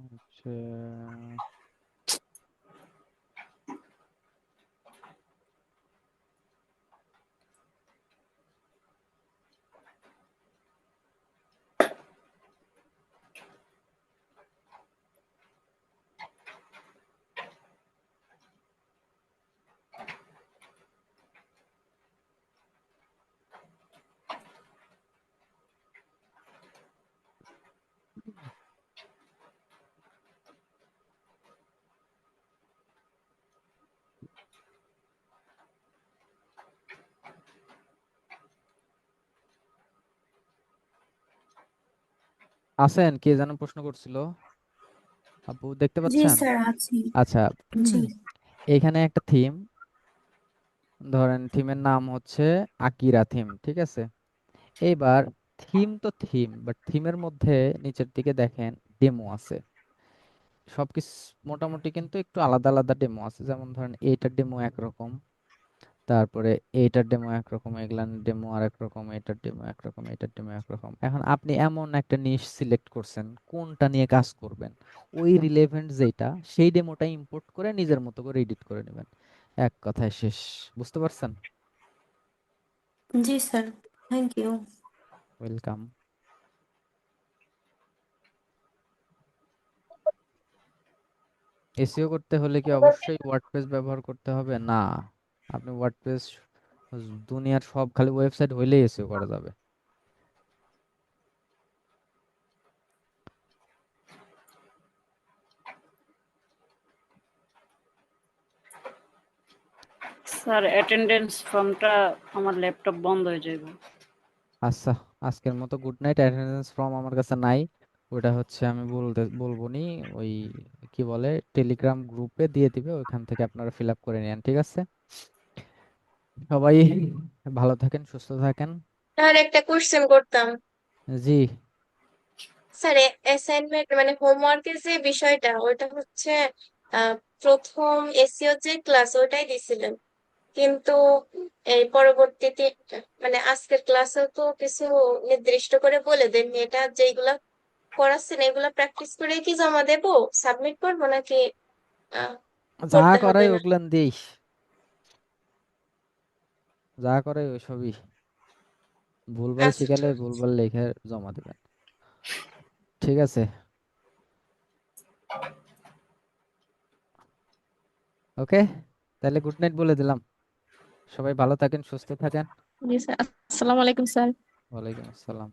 Speaker 1: হচ্ছে আছেন, কে যেন প্রশ্ন করছিল, আপু দেখতে
Speaker 8: জি
Speaker 1: পাচ্ছেন?
Speaker 8: স্যার আছি।
Speaker 1: আচ্ছা,
Speaker 8: জি।
Speaker 1: এখানে একটা থিম, ধরেন থিমের নাম হচ্ছে আকিরা থিম, ঠিক আছে? এইবার থিম তো থিম, বাট থিমের মধ্যে নিচের দিকে দেখেন ডেমো আছে। সবকিছু মোটামুটি কিন্তু একটু আলাদা আলাদা ডেমো আছে, যেমন ধরেন এইটার ডেমো একরকম, তারপরে এইটার ডেমো একরকম, এগুলার ডেমো আর একরকম, এটার ডেমো একরকম, এটার ডেমো একরকম। এখন আপনি এমন একটা নিশ সিলেক্ট করছেন কোনটা নিয়ে কাজ করবেন, ওই রিলেভেন্ট যেটা সেই ডেমোটা ইম্পোর্ট করে নিজের মতো করে এডিট করে নেবেন। এক কথায় শেষ। বুঝতে পারছেন?
Speaker 8: জি sir, thank you.
Speaker 1: Welcome. SEO করতে হলে কি অবশ্যই ওয়ার্ডপ্রেস ব্যবহার করতে হবে? না, আপনি ওয়ার্ডপ্রেস, দুনিয়ার সব খালি ওয়েবসাইট হইলেই এসইও করা যাবে।
Speaker 2: স্যার অ্যাটেন্ডেন্স ফর্মটা আমার ল্যাপটপ বন্ধ হয়ে যাবে।
Speaker 1: আচ্ছা, আজকের মতো গুড নাইট। অ্যাটেন্ডেন্স ফর্ম আমার কাছে নাই, ওটা হচ্ছে আমি বলবো নি, ওই কি বলে টেলিগ্রাম গ্রুপে দিয়ে দিবে, ওইখান থেকে আপনারা ফিল আপ করে নেন, ঠিক আছে? সবাই ভালো থাকেন, সুস্থ থাকেন।
Speaker 7: আর একটা কোশ্চেন করতাম
Speaker 1: জি।
Speaker 7: স্যার, অ্যাসাইনমেন্ট মানে হোমওয়ার্কের যে বিষয়টা ওটা হচ্ছে আহ, প্রথম এসিও যে ক্লাস ওটাই দিছিলেন, কিন্তু এই পরবর্তীতে মানে আজকের ক্লাসেও তো কিছু নির্দিষ্ট করে বলে দেন, এটা যেগুলা করাচ্ছেন এগুলা প্র্যাকটিস করে কি জমা দেবো, সাবমিট করবো নাকি আহ,
Speaker 1: যা
Speaker 7: করতে হবে
Speaker 1: করাই
Speaker 7: না?
Speaker 1: ওগুলান দিস, যা করাই ওইসবই, ভুলভাল
Speaker 7: আচ্ছা
Speaker 1: শিখালে
Speaker 7: ঠিক আছে।
Speaker 1: ভুলভাল লিখে জমা দেবেন, ঠিক আছে? ওকে, তাহলে গুড নাইট বলে দিলাম। সবাই ভালো থাকেন, সুস্থ থাকেন।
Speaker 3: জি স্যার, আসসালামু আলাইকুম স্যার।
Speaker 1: ওয়ালাইকুম আসসালাম।